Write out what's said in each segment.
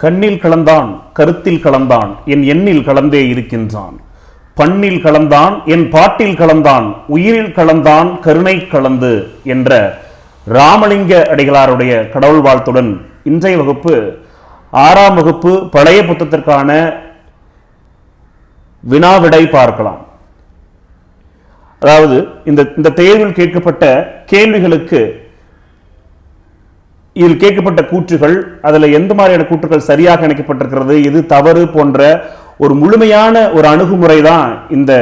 கண்ணில் கலந்தான் கருத்தில் கலந்தான் என் எண்ணில் கலந்தே இருக்கின்றான். பண்ணில் கலந்தான் என் பாட்டில் கலந்தான் உயிரில் கலந்தான் கருணை கலந்து என்ற ராமலிங்க அடிகளாருடைய கடவுள் வாழ்த்துடன் இன்றைய வகுப்பு 6ஆம் வகுப்பு பழைய புத்தகத்திற்கான வினாவிடை பார்க்கலாம். அதாவது இந்த தேர்வில் கேட்கப்பட்ட கேள்விகளுக்கு இதில் கேட்கப்பட்ட கூற்றுகள், அதில் எந்த மாதிரியான கூற்றுகள் சரியாக இணைக்கப்பட்டிருக்கிறது, இது தவறு போன்ற ஒரு முழுமையான ஒரு அணுகுமுறை தான் இந்த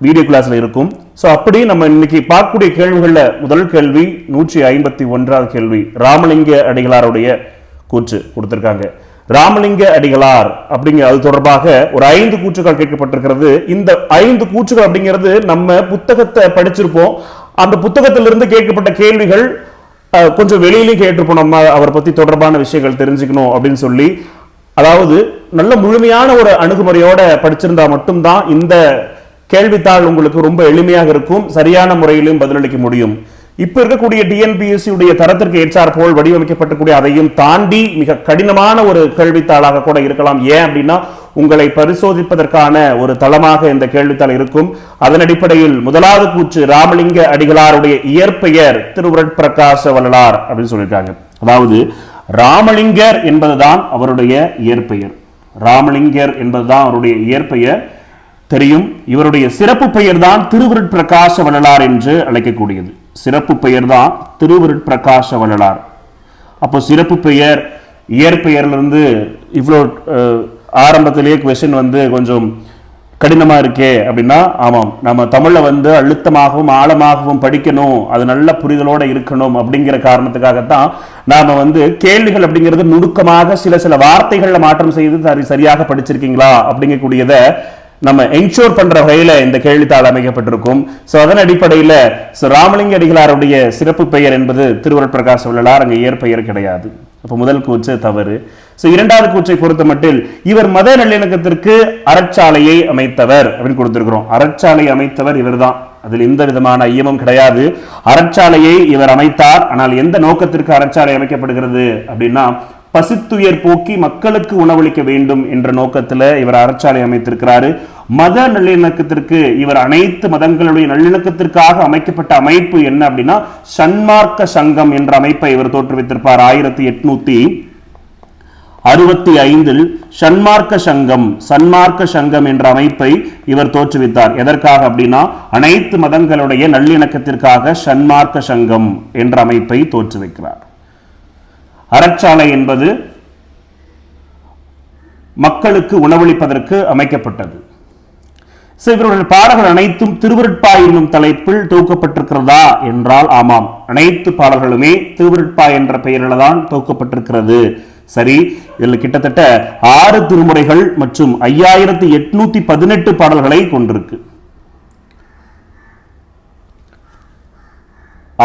வீடியோ கிளாஸ்ல இருக்கும். ஸோ அப்படி நம்ம இன்னைக்கு பார்க்கக்கூடிய கேள்விகளில் முதல் கேள்வி 151வது கேள்வி. ராமலிங்க அடிகளாருடைய கூற்று கொடுத்திருக்காங்க. ராமலிங்க அடிகளார் அப்படிங்கிற அது தொடர்பாக ஒரு 5 கூற்றுகள் கேட்கப்பட்டிருக்கிறது. இந்த 5 கூற்றுகள் அப்படிங்கிறது நம்ம புத்தகத்தை படிச்சிருப்போம். அந்த புத்தகத்திலிருந்து கேட்கப்பட்ட கேள்விகள் கொஞ்சம் வெளியிலையும் கேட்டிருப்போம். நம்ம அவரை பத்தி தொடர்பான விஷயங்கள் தெரிஞ்சுக்கணும் அப்படின்னு சொல்லி, அதாவது நல்ல முழுமையான ஒரு அணுகுமுறையோட படிச்சிருந்தா மட்டும்தான் இந்த கேள்வித்தாள் உங்களுக்கு ரொம்ப எளிமையாக இருக்கும், சரியான முறையிலும் பதிலளிக்க முடியும். இப்ப இருக்கக்கூடிய டிஎன்பிஎஸ்சி உடைய தரத்திற்கு ஏற்றார் போல் வடிவமைக்கப்பட்டக்கூடிய அதையும் தாண்டி மிக கடினமான ஒரு கேள்வித்தாளாக கூட இருக்கலாம். ஏன் அப்படின்னா உங்களை பரிசோதிப்பதற்கான ஒரு தளமாக இந்த கேள்வித்தாள் இருக்கும். அதன் அடிப்படையில் முதலாவது கூற்று, ராமலிங்க அடிகளாருடைய இயற்பெயர் திருவருட்பிரகாச வள்ளலார் அப்படின்னு சொல்லியிருக்காங்க. அதாவது ராமலிங்கர் என்பதுதான் அவருடைய இயற்பெயர். ராமலிங்கர் என்பதுதான் அவருடைய இயற்பெயர் தெரியும். இவருடைய சிறப்பு பெயர் தான் திருவருட்பிரகாச வள்ளலார் என்று அழைக்கக்கூடியது. சிறப்பு பெயர் தான் திருவருட்பிரகாச வள்ளலார். அப்போ சிறப்பு பெயர் இயற்பெயர்லிருந்து இவ்வளோ ஆரம்பத்திலேயே கொஸ்டின் கொஞ்சம் கடினமா இருக்கே அப்படின்னா, ஆமாம், நம்ம தமிழ்ல அழுத்தமாகவும் ஆழமாகவும் படிக்கணும், அது நல்ல புரிதலோட இருக்கணும் அப்படிங்கிற காரணத்துக்காகத்தான் நாம கேள்விகள் அப்படிங்கிறது நுணுக்கமாக சில வார்த்தைகள்ல மாற்றம் செய்து சரியாக படிச்சிருக்கீங்களா அப்படிங்கக்கூடியத நம்ம என்ஷோர் பண்ற வகையில இந்த கேள்வித்தாள் அமைக்கப்பட்டிருக்கும். சோ அதன் அடிப்படையில் ராமலிங்க அடிகளாருடைய சிறப்பு பெயர் என்பது திருவருட்பிரகாச வள்ளலார், அங்க இயற்பெயர் கிடையாது. அப்ப முதல் கூற்று தவறு. இரண்டாவது கூற்றை பொறுத்த மட்டில் இவர் மத நல்லிணக்கத்திற்கு அறச்சாலையை அமைத்தவர் அப்படின்னு கொடுத்திருக்கிறோம். அறச்சாலை அமைத்தவர் இவர் தான், அதில் எந்த விதமான ஐயமும் கிடையாது. அறச்சாலையை இவர் அமைத்தார். ஆனால் எந்த நோக்கத்திற்கு அறச்சாலை அமைக்கப்படுகிறது அப்படின்னா, பசித்துயர் போக்கி மக்களுக்கு உணவளிக்க வேண்டும் என்ற நோக்கத்தில் இவர் அறச்சாலை அமைத்திருக்கிறாரு. மத நல்லிணக்கத்திற்கு இவர் அனைத்து மதங்களுடைய நல்லிணக்கத்திற்காக அமைக்கப்பட்ட அமைப்பு என்ன அப்படின்னா சன்மார்க்க சங்கம் என்ற அமைப்பை இவர் தோற்றுவித்திருப்பார். 1865 சன்மார்க்க சங்கம் என்ற அமைப்பை இவர் தோற்றுவித்தார். எதற்காக அப்படின்னா அனைத்து மதங்களுடைய நல்லிணக்கத்திற்காக சன்மார்க்க சங்கம் என்ற அமைப்பை தோற்றுவிக்கிறார். அறச்சாலை என்பது மக்களுக்கு உணவளிப்பதற்கு அமைக்கப்பட்டது. இவருடைய பாடல்கள் அனைத்தும் திருவருட்பா என்னும் தலைப்பில் தொகுக்கப்பட்டிருக்கிறதா என்றால் ஆமாம், அனைத்து பாடல்களுமே திருவருட்பா என்ற பெயரில் தான் தொகுக்கப்பட்டிருக்கிறது. சரி, இதில் கிட்டத்தட்ட 6 திருமுறைகள் மற்றும் 5818 பாடல்களை கொண்டிருக்கு.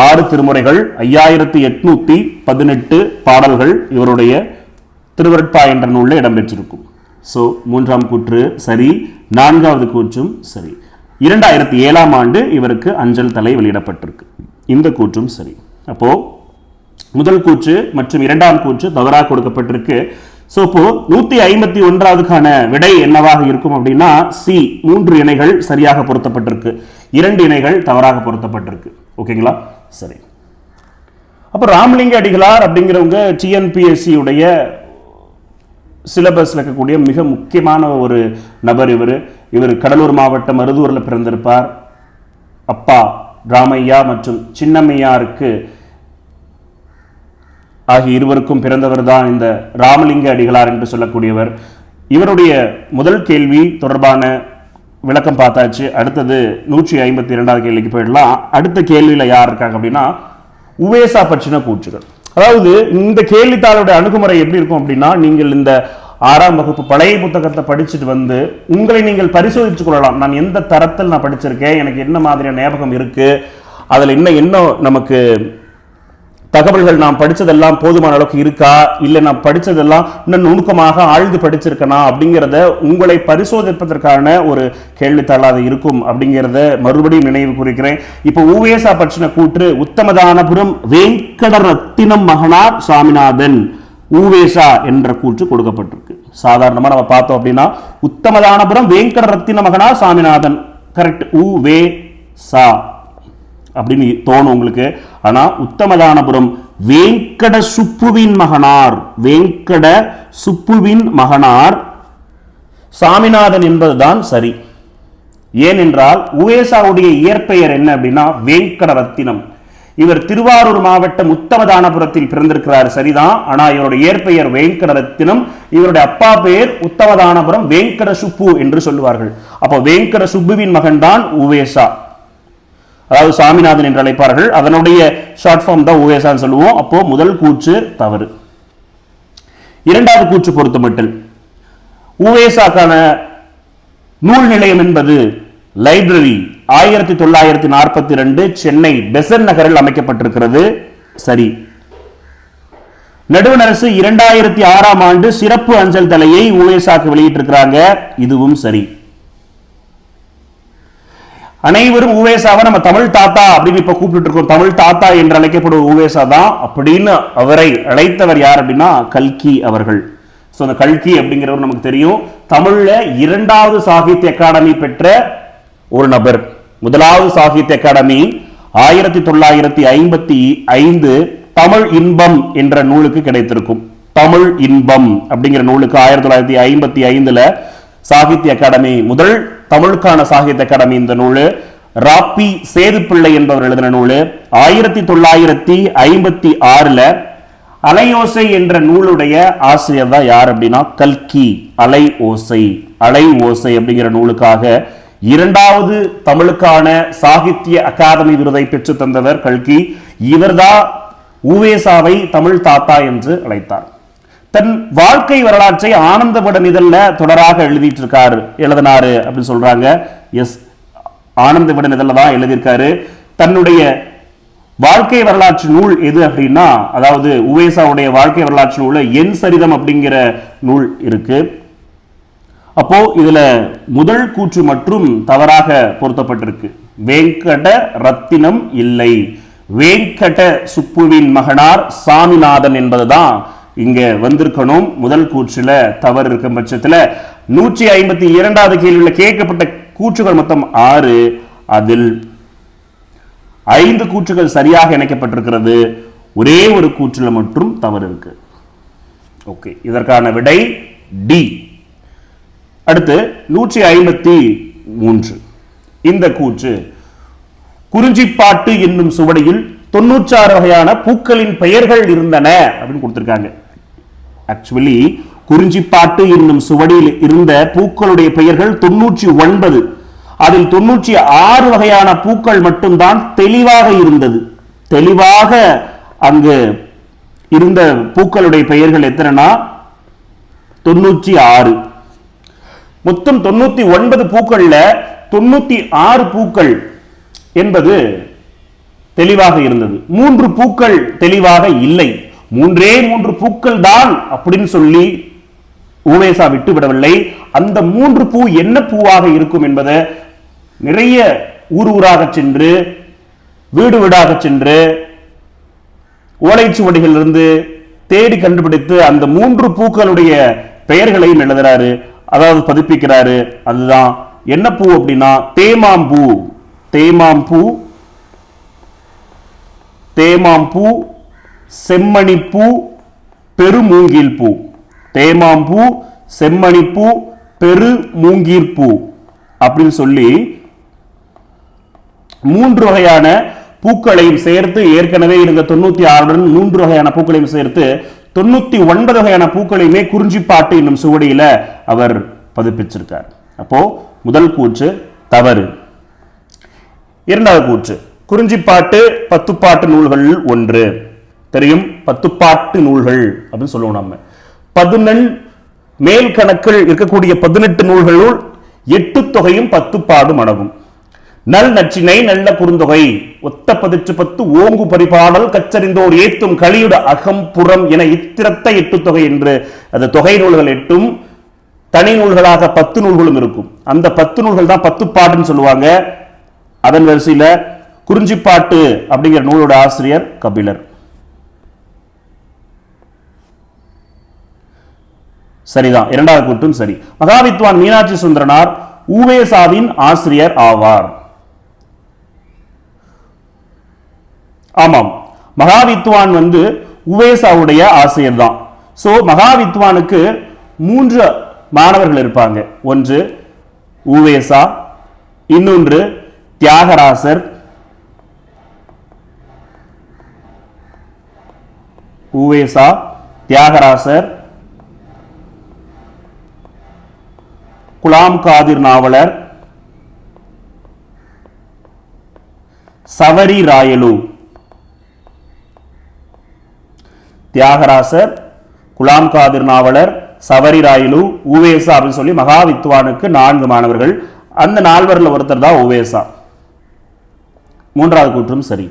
6 திருமுறைகள், 5818 பாடல்கள் இவருடைய திருவருட்பா என்ற நூலில் இடம்பெற்றிருக்கும். சோ 3ஆம் கூற்று சரி, 4வது கூற்றும் சரி. 2007ஆம் ஆண்டு இவருக்கு அஞ்சல் தலை வெளியிடப்பட்டிருக்கு. இந்த கூற்றும் சரி. அப்போ முதல் கூற்று மற்றும் 2ஆம் கூற்று தவறாக கொடுக்கப்பட்டிருக்கு. சோ இப்போ 151வதுக்கான விடை என்னவாக இருக்கும் அப்படின்னா சி, 3 இணைகள் சரியாக பொருத்தப்பட்டிருக்கு, 2 இணைகள் தவறாக பொருத்தப்பட்டிருக்கு. ஓகேங்களா? சரி. அப்ப ராமலிங்க அடிகளார் அப்படிங்கிறவங்க டிஎன்பிஎஸ்சி உடைய சிலபஸ்ல இருக்கக்கூடிய மிக முக்கியமான ஒரு நபர். இவர் கடலூர் மாவட்டம் மருதூர்ல பிறந்திருப்பார். அப்பா ராமையா மற்றும் சின்னம்மையாருக்கு ஆகிய இருவருக்கும் பிறந்தவர் தான் இந்த ராமலிங்க அடிகளார் என்று சொல்லக்கூடியவர். இவருடைய முதல் கேள்வி தொடர்பான விளக்கம் பார்த்தாச்சு. அடுத்தது 152வது கேள்விக்கு போயிடலாம். அடுத்த கேள்வியில யார் இருக்காங்க அப்படின்னா உவேசா பற்றின கூற்றுகள். அதாவது இந்த கேள்வித்தாளுடைய அணுகுமுறை எப்படி இருக்கும் அப்படின்னா, நீங்கள் இந்த 6ஆம் வகுப்பு பழைய புத்தகத்தை படிச்சுட்டு உங்களை நீங்கள் பரிசோதித்துக் கொள்ளலாம். நான் எந்த தரத்தில் நான் படிச்சிருக்கேன், எனக்கு என்ன மாதிரியான ஞாபகம் இருக்கு, அதுல என்ன நமக்கு தகவல்கள், நாம் படிச்சதெல்லாம் போதுமான அளவுக்கு இருக்கா, இல்லை நான் படிச்சதெல்லாம் இன்னும் நுணுக்கமாக ஆழ்ந்து படிச்சிருக்கனா அப்படிங்கிறத உங்களை பரிசோதிப்பதற்கான ஒரு கேள்வித்தாளாக இருக்கும் அப்படிங்கிறத மறுபடியும் நினைவு குறிக்கிறேன். இப்போ உவேசா பற்றின கூற்று, உத்தமதானபுரம் வேங்கட ரத்தினம் மகனார் சாமிநாதன் ஊவேசா என்ற கூற்று கொடுக்கப்பட்டிருக்கு. சாதாரணமா நம்ம பார்த்தோம் அப்படின்னா உத்தமதானபுரம் வேங்கட ரத்தின மகனார் சாமிநாதன், கரெக்ட், ஊவேசா அப்படின்னு தோணும் உங்களுக்கு. ஆனா உத்தமதானபுரம் வேங்கட சுப்புவின் மகனார், வேங்கட சுப்புவின் மகனார் சாமிநாதன் என்பதுதான் சரி. ஏனென்றால் உவேசாவுடைய இயற்பெயர் என்ன அப்படின்னா வேங்கட ரத்தினம். இவர் திருவாரூர் மாவட்டம் உத்தமதானபுரத்தில் பிறந்திருக்கிறார், சரிதான். ஆனா இவருடைய இயற்பெயர் வேங்கட ரத்தினம். இவருடைய அப்பா பெயர் உத்தமதானபுரம் வேங்கட சுப்பு என்று சொல்லுவார்கள். அப்போ வேங்கட சுப்புவின் மகன் தான் உவேசா, அதாவது சாமிநாதன் என்று அழைப்பார்கள். அதனுடைய ஷார்ட் ஃபார்ம் தான் உவேசான்னு சொல்லுவோம். அப்போ முதல் கூற்று தவறு. இரண்டாவது கூற்று பொறுத்தமட்டில் உவேசாக்கான நூல் நிலையம் என்பது லைப்ரரி 1942 சென்னை பெசன் நகரில் அமைக்கப்பட்டிருக்கிறது, சரி. நடுவண் அரசு 2006ஆம் ஆண்டு சிறப்பு அஞ்சல் தலையை உவேசாக்கு வெளியிட்டிருக்கிறாங்க, இதுவும் சரி. அனைவரும் உவேசாவை நம்ம தமிழ் தாத்தா அப்படின்னு இப்ப கூப்பிட்டு இருக்கோம். தமிழ் தாத்தா என்று அழைக்கப்படும் உவேசா தான். அப்படின்னு அவரை அழைத்தவர் யார் அப்படின்னா கல்கி அவர்கள். அந்த கல்கி அப்படிங்கிறவர் நமக்கு தெரியும், தமிழ்ல 2வது சாகித்ய அகாடமி பெற்ற ஒரு நபர். முதலாவது சாகித்ய அகாடமி 1955 தமிழ் இன்பம் என்ற நூலுக்கு கிடைத்திருக்கும். தமிழ் இன்பம் அப்படிங்கிற நூலுக்கு 1955 சாகித்ய அகாடமி, முதல் தமிழுக்கான சாகித்ய அகாடமி. இந்த நூலு ராப்பி சேதுப்பிள்ளை என்பவர் எழுதின நூலு. 1956 அலையோசை என்ற நூலுடைய ஆசிரியர் தான் யார் அப்படின்னா கல்கி. அலை ஓசை அப்படிங்கிற நூலுக்காக 2வது தமிழுக்கான சாகித்ய அகாதமி விருதை பெற்று தந்தவர் கல்கி. இவர்தான் உவேசாவை தமிழ் தாத்தா என்று அழைத்தார். தன் வாழ்க்கை வரலாற்றை ஆனந்த விகடன் இதழ்ல தொடராக எழுதினாரு அப்படின்னு சொல்றாங்க. எஸ், ஆனந்த விகடன் இதழ்ல தான் எழுதியிருக்காரு. தன்னுடைய வாழ்க்கை வரலாற்று நூல் எது அப்படின்னா, அதாவது உவேசாவுடைய வாழ்க்கை வரலாற்று நூல் என் சரிதம் அப்படிங்கிற நூல் இருக்கு. அப்போ இதுல முதல் கூற்று மற்றும் தவறாக பொருத்தப்பட்டிருக்கு. வேங்கட ரத்தினம் இல்லை, வேங்கட சுப்புவின் மகனார் சாமிநாதன் என்பதுதான் இங்க வந்திருக்கணும். முதல் கூற்றுல தவறு இருக்கும் பட்சத்துல 152வது கேள்வியில கேட்கப்பட்ட கூற்றுகள் மொத்தம் 6, அதில் 5 கூற்றுகள் சரியாக இணைக்கப்பட்டிருக்கிறது, ஒரே ஒரு கூற்றுல மட்டும் தவறு இருக்கு. ஓகே, இதற்கான விடை டி. அடுத்து 153 இந்த கூற்று, குறிஞ்சிப்பாட்டு என்னும் சுவடியில் 96 வகையான பூக்களின் பெயர்கள் இருந்தன அப்படின்னு கொடுத்திருக்காங்க. ஆக்சுவலி குறிஞ்சிப்பாட்டு என்னும் சுவடியில் இருந்த பூக்களுடைய பெயர்கள் 99. அதில் 96 வகையான பூக்கள் மட்டும்தான் தெளிவாக இருந்தது. தெளிவாக அங்கு இருந்த பூக்களுடைய பெயர்கள் எத்தனைனா 96. மொத்தம் 99 பூக்கள்ல 96 பூக்கள் என்பது தெளிவாக இருந்தது. 3 பூக்கள் தெளிவாக இல்லை. 3 பூக்கள் தான் அப்படின்னு சொல்லி உவேசா விட்டு விடவில்லை. அந்த 3 பூ என்ன பூவாக இருக்கும் என்பதை நிறைய ஊராக சென்று வீடு வீடாக சென்று ஓலைச்சுவடிகளிலிருந்து தேடி கண்டுபிடித்து அந்த 3 பூக்களுடைய பெயர்களையும் எழுதுறாரு, அதாவது பதிப்பிக்கிறாரு. அதுதான் என்ன பூ அப்படின்னா தேமாம்பூ. தேமாம்பூ, தேமாம்பூ, செம்மணிப்பூ, பெருமூங்கில் பூ. தேமாம்பூ, செம்மணிப்பூ, பெருமூங்கீர்பூ அப்படின்னு சொல்லி 3 வகையான பூக்களையும் சேர்த்து, ஏற்கனவே இருந்த 96 3 வகையான பூக்களையும் சேர்த்து 99 வகையான பூக்களையுமே குறிஞ்சிப்பாட்டு என்னும் சுவடியில அவர் பதிப்பிச்சிருக்கார். அப்போ முதல் கூற்று தவறு. இரண்டாவது கூற்று, குறிஞ்சிப்பாட்டு 10 பாட்டு நூல்கள் ஒன்று. தெரியும், 10 பாட்டு நூல்கள் அப்படின்னு சொல்லுவோம் நம்ம. 11 மேல் கணக்கில் இருக்கக்கூடிய 18 நூல்களுள் 8 தொகையும் 10 பாடும் அடங்கும். நல் நச்சினை நல்ல குறுந்தொகை ஒத்த 10 ஓங்கு பரிபாடல் கச்சறிந்தோர் ஏத்தும் கலியுட அகம் புறம் என இத்திரத்த 8 தொகை என்று அந்த தொகை நூல்கள் 8ம் தனி நூல்களாக 10 நூல்களும் இருக்கும். அந்த 10 நூல்கள் தான் 10 பாட்டுன்னு சொல்லுவாங்க. அதன் வரிசையில குறிஞ்சிப்பாட்டு அப்படிங்கிற நூலோட ஆசிரியர் கபிலர். சரிதான், இரண்டாவது கூற்றும் சரி. மகாவித்வான் மீனாட்சி சுந்தரனார் உவேசாவின் ஆசிரியர் ஆவார். ஆமாம், மகாவித்வான் உவேசாவுடைய ஆசிரியர் தான். சோ மகாவித்வானுக்கு 3 மாணவர்கள் இருப்பாங்க. ஒன்று உவேசா, இன்னொன்று தியாகராசர், உவேசா, தியாகராசர், குலாம் காதிர் நாவலர், சவரி ராயலு. தியாகராசர், குலாம் காதிர் நாவலர், சவரி ராயலு, உவேசா அப்படின்னு சொல்லி மகாவித்வானுக்கு 4 மாணவர்கள். அந்த 4 ஒருத்தர் தான் உவேசா. மூன்றாவது கூற்றும் சரி.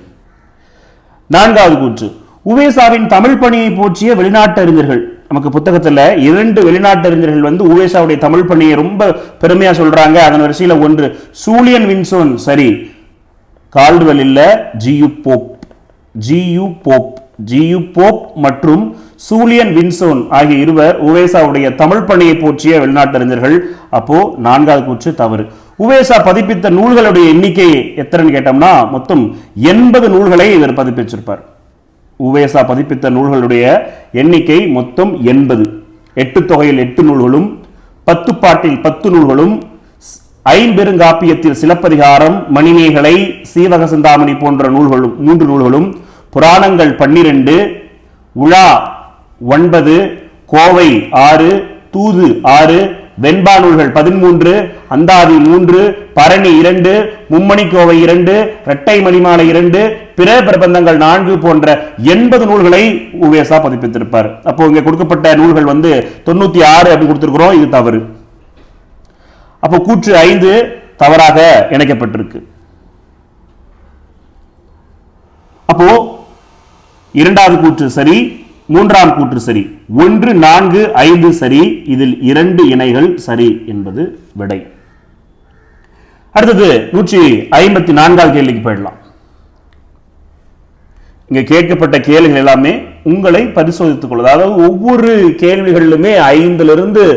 நான்காவது கூற்று, உவேசாவின் தமிழ் பணியை போற்றிய வெளிநாட்டு அறிஞர்கள். நமக்கு புத்தகத்துல 2 வெளிநாட்டு அறிஞர்கள் உவேசாவுடைய தமிழ் பணியை ரொம்ப பெருமையா சொல்றாங்க. அதன் வரிசையில் ஒன்று சூலியன் வின்சோன் சரி, கால்டுவெல் இல்ல, ஜியு போப் மற்றும் சூலியன் வின்சோன் ஆகிய இருவர் உவேசாவுடைய தமிழ் பணியை போற்றிய வெளிநாட்டு அறிஞர்கள். அப்போ 4வது கூற்று தவறு. உவேசா பதிப்பித்த நூல்களுடைய எண்ணிக்கை எத்தனைன்னு கேட்டோம்னா மொத்தம் 80 நூல்களை இவர் பதிப்பிச்சிருப்பார். உவேசா பதிப்பித்த நூல்களுடைய எண்ணிக்கை மொத்தம் 80. 8 தொகையில் 8 நூல்களும், 10 பாட்டில் 10 நூல்களும், ஐம்பெருங்காப்பியத்தில் சிலப்பதிகாரம், மணிமேகலை, சீவக சிந்தாமணி போன்ற நூல்களும் 3 நூல்களும், புராணங்கள் 12, உலா 9, கோவை 6, தூது 6, வெண்பா நூல்கள் 13, அந்தாதி 3, பரணி 2, மும்மணிக்கோவை 2, இரட்டை மணிமாலை 2, பிற பிரபந்தங்கள் 4 போன்ற 80 நூல்களை உவேசா பதிப்பித்திருப்பார். அப்போ இங்க கொடுக்கப்பட்ட நூல்கள் 96 அப்படி கொடுத்திருக்கிறோம். இது தவறு. அப்போ கூற்று 5 தவறாக இணைக்கப்பட்டிருக்கு. அப்போ இரண்டாவது கூற்று சரி, மூன்றாம் கூற்று சரி. 1, 4, 5 சரி. இதில் 2 இணைகள் சரி என்பது விடை. அடுத்தது 154வது கேள்விக்கு போயிடலாம். இங்க கேட்கப்பட்ட கேள்விகள் எல்லாமே உங்களை பரிசோதித்துக் கொள்வது. அதாவது ஒவ்வொரு கேள்விகளிலுமே 5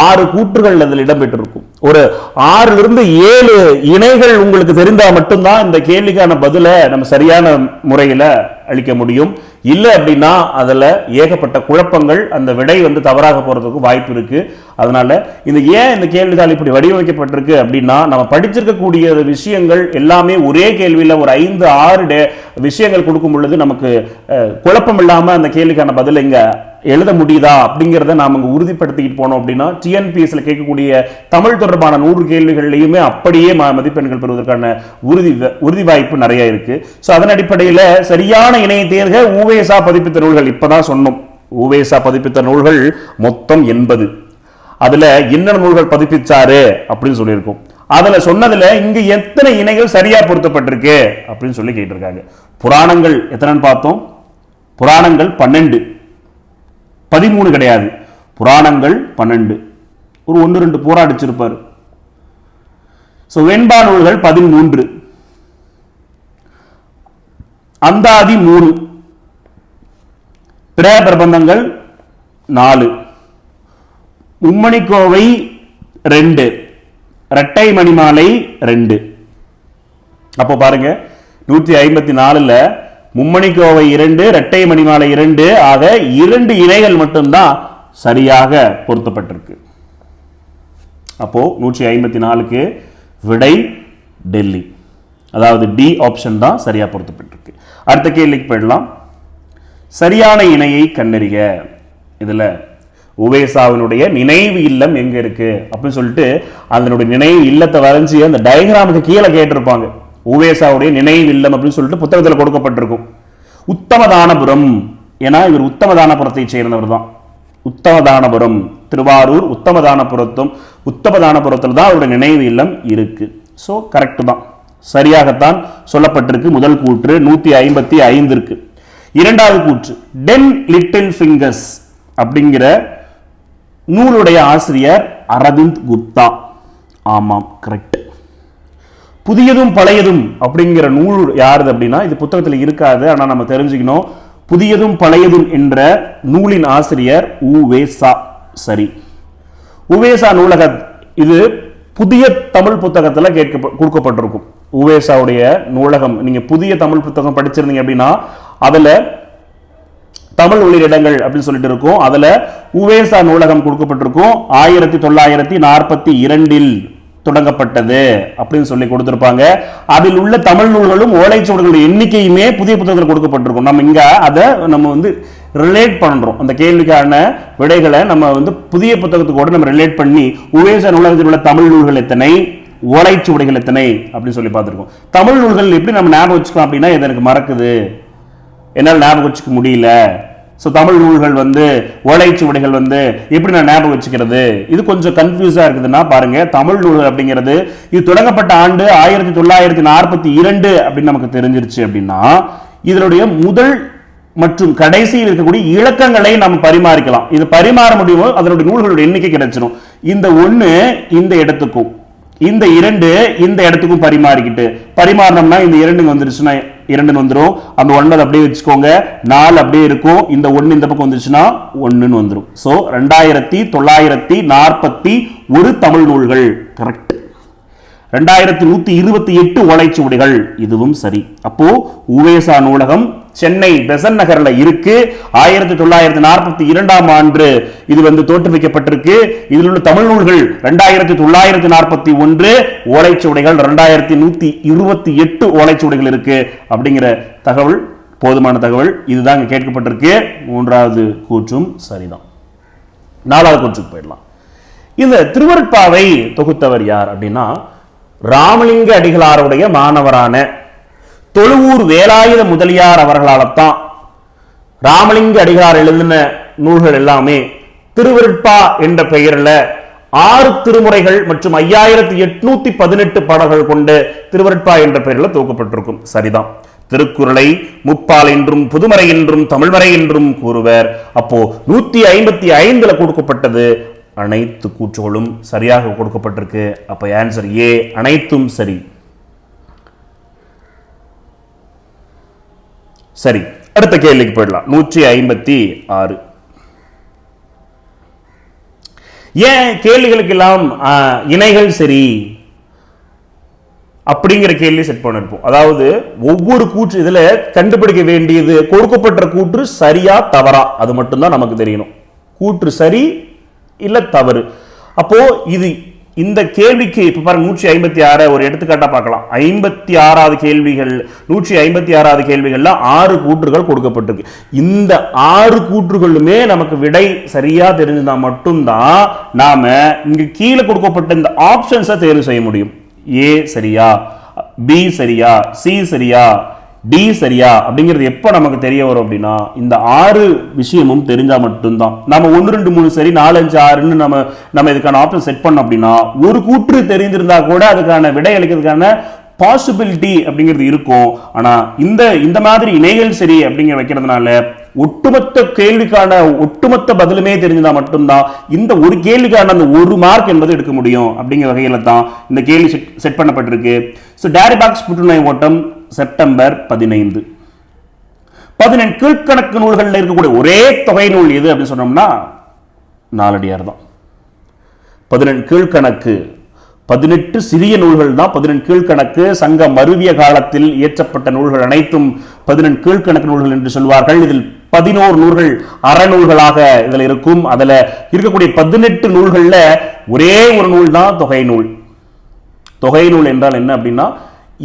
6 கூற்றுகள் அதில் இடம்பெற்றிருக்கும். ஒரு 6 7 இணைகள் உங்களுக்கு தெரிந்தால் மட்டும்தான் இந்த கேள்விக்கான பதிலை நம்ம சரியான முறையில் அளிக்க முடியும். இல்லை அப்படின்னா அதுல ஏகப்பட்ட குழப்பங்கள், அந்த விடை தவறாக போறதுக்கு வாய்ப்பு இருக்கு. அதனால இந்த கேள்விதாள் இப்படி வடிவமைக்கப்பட்டிருக்கு அப்படின்னா நம்ம படிச்சிருக்கக்கூடிய விஷயங்கள் எல்லாமே ஒரே கேள்வியில ஒரு 5 6 விஷயங்கள் கொடுக்கும் பொழுது நமக்கு குழப்பம் இல்லாம அந்த கேள்விக்கான பதில் இங்க எழுத முடியுதா அப்படிங்கிறத நாம உறுதிப்படுத்திக்கிட்டு போனோம் அப்படின்னா டிஎன்பிஎஸ்ல கேட்கக்கூடிய தமிழ் தொடர்பான 100 கேள்விகள்லையுமே அப்படியே மதிப்பெண்கள் பெறுவதற்கான உறுதி வாய்ப்பு நிறைய இருக்கு. ஸோ அதன் அடிப்படையில் சரியான இணைய தேர்க உவேசா பதிப்பித்த நூல்கள் இப்பதான் சொன்னோம். உவேசா பதிப்பித்த நூல்கள் மொத்தம் 80. அதுல என்ன நூல்கள் பதிப்பிச்சாரு அப்படின்னு சொல்லியிருக்கோம். அதுல சொன்னதுல இங்க எத்தனை இணைகள் சரியா பொருத்தப்பட்டிருக்கு அப்படின்னு சொல்லி கேட்டிருக்காங்க. புராணங்கள் எத்தனைன்னு பார்த்தோம். புராணங்கள் 12, 13 கிடையாது. புராணங்கள் 12, ஒரு 1-2 போராடிச்சிருப்பார். வெண்பா நூல்கள் 13, அந்தாதி 3, பிற பிரபந்தங்கள் 4, மும்மணிக்கோவை 2, இரட்டை மணிமாலை 2. அப்போ பாருங்க 154ல மும்மணிக்கோவை 2, இரட்டை மணிமாலை 2 ஆக 2 இணைகள் மட்டும்தான் சரியாக பொருத்தப்பட்டிருக்கு. அப்போ 154க்கு விடை டெல்லி, அதாவது டி ஆப்ஷன் தான் சரியா பொருத்தப்பட்டிருக்கு. அடுத்த கேள்விக்கு போயிடலாம். சரியான இணையை கண்டறிக. இதுல உவேசாவினுடைய நினைவு இல்லம் எங்க இருக்கு அப்படின்னு சொல்லிட்டு அதனுடைய நினைவு இல்லத்தை வரைஞ்சி அந்த டயகிராமுக்கு கீழே கேட்டிருப்பாங்க. உவேசாவுடைய நினைவு இல்லம் அப்படின்னு சொல்லிட்டு புத்தகத்தில் கொடுக்கப்பட்டிருக்கும். உத்தமதானபுரம், ஏன்னா இவர் உத்தமதானபுரத்தை சேர்ந்தவர் தான். உத்தமதானபுரம், திருவாரூர் உத்தமதானபுரத்தில் தான் அவருடைய நினைவு இல்லம் இருக்கு. ஸோ கரெக்ட் தான், சரியாகத்தான் சொல்லப்பட்டிருக்கு. முதல் கூற்று 155 இருக்கு. இரண்டாவது கூற்று டென் லிட்டில் ஃபிங்கர்ஸ் அப்படிங்கிற நூலுடைய ஆசிரியர் அரவிந்த் குப்தா. ஆமாம், கரெக்ட். புதியதும் பழையதும் அப்படிங்கிற நூல் யாருது அப்படின்னா இது புத்தகத்தில் இருக்காது, ஆனால் நம்ம தெரிஞ்சுக்கணும். புதியதும் பழையதும் என்ற நூலின் ஆசிரியர் உவேசா. சரி. உவேசா நூலக இது புதிய தமிழ் புத்தகத்துல கொடுக்கப்பட்டிருக்கும். உவேசாவுடைய நூலகம் நீங்க புதிய தமிழ் புத்தகம் படிச்சிருந்தீங்க அப்படின்னா அதுல தமிழ் உள்ளிடங்கள் அப்படின்னு சொல்லிட்டு இருக்கும். அதுல உவேசா நூலகம் கொடுக்கப்பட்டிருக்கும். 1942 தொடங்கப்பட்டது அப்படின்னு சொல்லி கொடுத்திருப்பாங்க. அதில் உள்ள தமிழ் நூல்களும் ஓலைச்சுவடுகளுடைய எண்ணிக்கையுமே புதிய புத்தகத்தில் கொடுக்கப்பட்டிருக்கும். நம்ம இங்க அதை நம்ம ரிலேட் பண்றோம். அந்த கேள்விக்கான விடைகளை நம்ம புதிய புத்தகத்துக்கு நம்ம ரிலேட் பண்ணி உவேசா நூலகத்தில் உள்ள தமிழ் நூல்கள் எத்தனை, ஓலைச்சுவடிகள் எத்தனை அப்படின்னு சொல்லி பார்த்திருக்கோம். தமிழ் நூல்கள் எப்படி நம்ம ஞாபகம் வச்சுக்கலாம் அப்படின்னா, இது எனக்கு மறக்குது, என்னால் ஞாபகம் வச்சுக்க முடியல. தமிழ் நூல்கள் ஓலைச்சுவடிகள் எப்படி நான் ஞாபகம் வச்சுக்கிறது, இது கொஞ்சம் கன்ஃபியூஸா இருக்குதுன்னா பாருங்க. தமிழ் நூல்கள் அப்படிங்கிறது இது தொடங்கப்பட்ட ஆண்டு 1942 அப்படின்னு நமக்கு தெரிஞ்சிருச்சு அப்படின்னா, இதனுடைய முதல் மற்றும் கடைசியில் இருக்கக்கூடிய இலக்கங்களை நம்ம பரிமாறிக்கலாம். இது பரிமாற முடியுமோ அதனுடைய நூல்களுடைய எண்ணிக்கை கிடைச்சிடும். இந்த 1 இந்த இடத்துக்கும் இந்த 2 இந்த இடத்துக்கும் பரிமாறினோம்னா இந்த 2 வந்துருச்சுன்னா 2 வந்துரும். அந்த 9 அப்படியே வச்சுக்கோங்க, 4 அப்படியே இருக்கும். இந்த 1 இந்த பக்கம் வந்துருச்சுன்னா 1 வந்துரும். சோ 2941 தமிழ் நூல்கள் கரெக்ட். 2128 ஓலைச்சுவடிகள் இதுவும் சரி. அப்போ உவேசா நூலகம் சென்னை பெசன் நகர்ல இருக்கு. 1942 ஆண்டு இது தோற்றுவிக்கப்பட்டிருக்கு. இதில் உள்ள தமிழ் நூல்கள் 2941, ஓலைச்சுவடிகள் 2128 ஓலைச்சுவடிகள் இருக்கு அப்படிங்கிற தகவல் போதுமான தகவல். இதுதான் கேட்கப்பட்டிருக்கு. 3வது கூற்றும் சரிதான். 4வது கூற்றுக்கு போயிடலாம். இந்த திருவருட்பாவை தொகுத்தவர் யார் அப்படின்னா, ராமலிங்க அடிகளாருடைய மாணவரான தொழுவூர் வேலாயுத முதலியார் அவர்களால்தான் ராமலிங்க அடிகளார் எழுதின நூல்கள் எல்லாமே திருவருட்பா என்ற பெயரில் 6 திருமுறைகள் மற்றும் 5818 பாடல்கள் கொண்டு திருவருட்பா என்ற பெயரில் தொகுக்கப்பட்டிருக்கும். சரிதான். திருக்குறளை முப்பால் என்றும் புதுமறை என்றும் தமிழ்மறை என்றும் கூறுவர். அப்போ 155 கொடுக்கப்பட்டது. அனைத்து கூற்றுகளும் சரியாக கொடுக்கப்பட்டிருக்கு. அப்ப ஆன்சர் ஏ, அனைத்தும் சரி. சரி, அடுத்த கேள்விக்கு போயிடலாம். 156. ஏன் கேள்விகளுக்கு எல்லாம் இணைகள் சரி அப்படிங்கிற கேள்வி செட் பண்ணிருப்போம். அதாவது ஒவ்வொரு கூற்று இதுல கண்டுபிடிக்க வேண்டியது கொடுக்கப்பட்ட கூற்று சரியா தவறா அது மட்டும்தான் நமக்கு தெரியணும். கூற்று சரி இல்ல தவறு. அப்போ இது இந்த கேள்விக்கு இப்ப பாருங்க 156 ஒரு எடுத்துக்காட்டா பார்க்கலாம். 56வது கேள்விகள் 156வது கேள்விகள்ல 6 கூற்றுகள் கொடுக்கப்பட்டிருக்கு. இந்த 6 கூற்றுகளுமே நமக்கு விடை சரியா தெரிஞ்சுனா மட்டும்தான் நாம இங்க கீழே கொடுக்கப்பட்ட இந்த ஆப்ஷன்ஸை தேர்வு செய்ய முடியும். ஏ சரியா, பி சரியா, சி சரியா, டி சரியா அப்படிங்கிறது எப்ப நமக்கு தெரிய வரும் அப்படின்னா, இந்த 6 விஷயமும் தெரிஞ்சா மட்டும்தான். நம்ம 1 2 3 சரி 4 5 6ன்னு நம்ம இதுக்கான ஆப்ஷன் செட் பண்ணோம் அப்படின்னா, ஒரு கூற்று தெரிந்திருந்தா கூட அதுக்கான விடை அளிக்கிறதுக்கான பாசிபிலிட்டி அப்படிங்கிறது இருக்கும். ஆனா இந்த மாதிரி இணைகள் சரி அப்படிங்கிற வைக்கிறதுனால ஒட்டுமொத்த கேள்விக்கான ஒட்டுமொத்த பதிலுமே தெரிஞ்சதா மட்டும்தான் இந்த ஒரு கேள்விக்கான அந்த 1 மார்க் என்பது எடுக்க முடியும். அப்படிங்கிற வகையில தான் இந்த கேள்வி செட் பண்ணப்பட்டிருக்கு. ஸோ டாரிபாக்ஸ் புற்றுநோய் ஓட்டம் செப்டம்பர் 15. 18 கீழ்கணக்கு நூல்களில் இருக்கக்கூடிய ஒரே தொகை நூல் எது அப்படின்னு சொன்னோம்னா நாலடியார் தான். 18 கீழ்கணக்கு 18 சிறிய நூல்கள் தான் 18 கீழ்கணக்கு. சங்க மருவிய காலத்தில் இயற்றப்பட்ட நூல்கள் அனைத்தும் 18 கீழ்கணக்கு நூல்கள் என்று சொல்வார்கள். இதில் 11 நூல்கள் அறநூல்களாக இதில் இருக்கும். அதுல இருக்கக்கூடிய 18 நூல்கள்ல ஒரே ஒரு நூல் தான் தொகை நூல். தொகை நூல் என்றால் என்ன அப்படின்னா,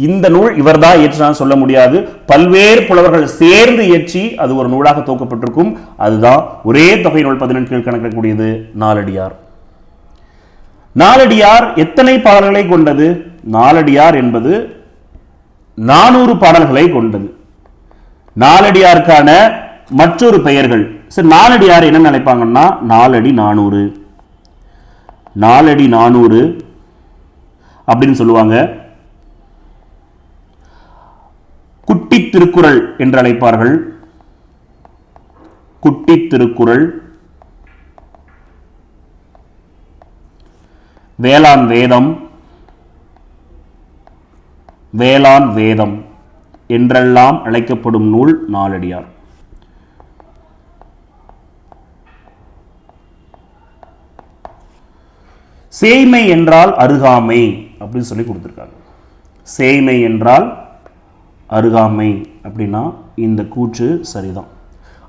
இந்த நூல் இவர் தான் இயற்றினான்னு சொல்ல முடியாது. பல்வேறு புலவர்கள் சேர்ந்து இயற்றி அது ஒரு நூலாக தொகுக்கப்பட்டிருக்கும். அதுதான் ஒரே தொகை நூல் 18 கீழ்கணக்கு கூடியது நாலடியார். நாலடியார் எத்தனை பாடல்களை கொண்டது? நாலடியார் என்பது 400 பாடல்களை கொண்டது. நாலடியாருக்கான மற்றொரு பெயர்கள். சரி, நாலடியார் என்ன நினைப்பாங்கன்னா, 4 அடி 400 4 அடி 400 அப்படின்னு சொல்லுவாங்க. குட்டி திருக்குறள் என்று அழைப்பார்கள். குட்டி திருக்குறள், வேளாண் வேதம், வேளாண் வேதம் என்றெல்லாம் அழைக்கப்படும் நூல் நாலடியார். சேய்மை என்றால் அருகாமை அப்படின்னு சொல்லி கொடுத்துருக்காங்க. சேய்மை என்றால் அருகாமை அப்படின்னா இந்த கூற்று சரிதான்.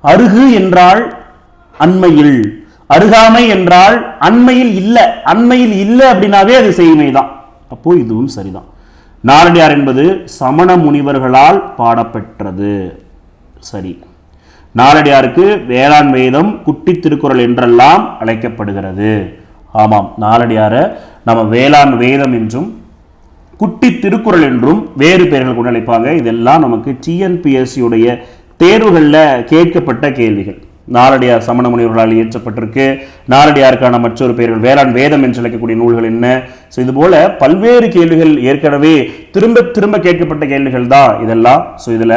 அருகு என்றால் அண்மையில், அருகாமை என்றால் அண்மையில் இல்லை, அண்மையில் இல்லை அப்படின்னாவே அது சேய்மை தான். அப்போ இதுவும் சரிதான். நாலடியார் என்பது சமண முனிவர்களால் பாடப்பெற்றது. சரி. நாலடியாருக்கு வேளாண் வேதம், குட்டி திருக்குறள் என்றெல்லாம் அழைக்கப்படுகிறது. ஆமாம், நாலடியார நம்ம வேளாண் வேதம் என்றும் குட்டி திருக்குறள் என்றும் வேறு பெயர்கள் கொண்டு அழைப்பாங்க. இதெல்லாம் நமக்கு டிஎன்பிஎஸ்சியுடைய தேர்வுகளில் கேட்கப்பட்ட கேள்விகள். நாலடியார் சமண முனிவர்களால் இயற்றப்பட்டிருக்கு. நாலடியாருக்கான மற்றொரு பெயர்கள் வேளாண் வேதம் என்று அழைக்கக்கூடிய நூல்கள் என்ன? ஸோ இது போல பல்வேறு கேள்விகள் ஏற்கனவே திரும்ப திரும்ப கேட்கப்பட்ட கேள்விகள் தான் இதெல்லாம். ஸோ இதில்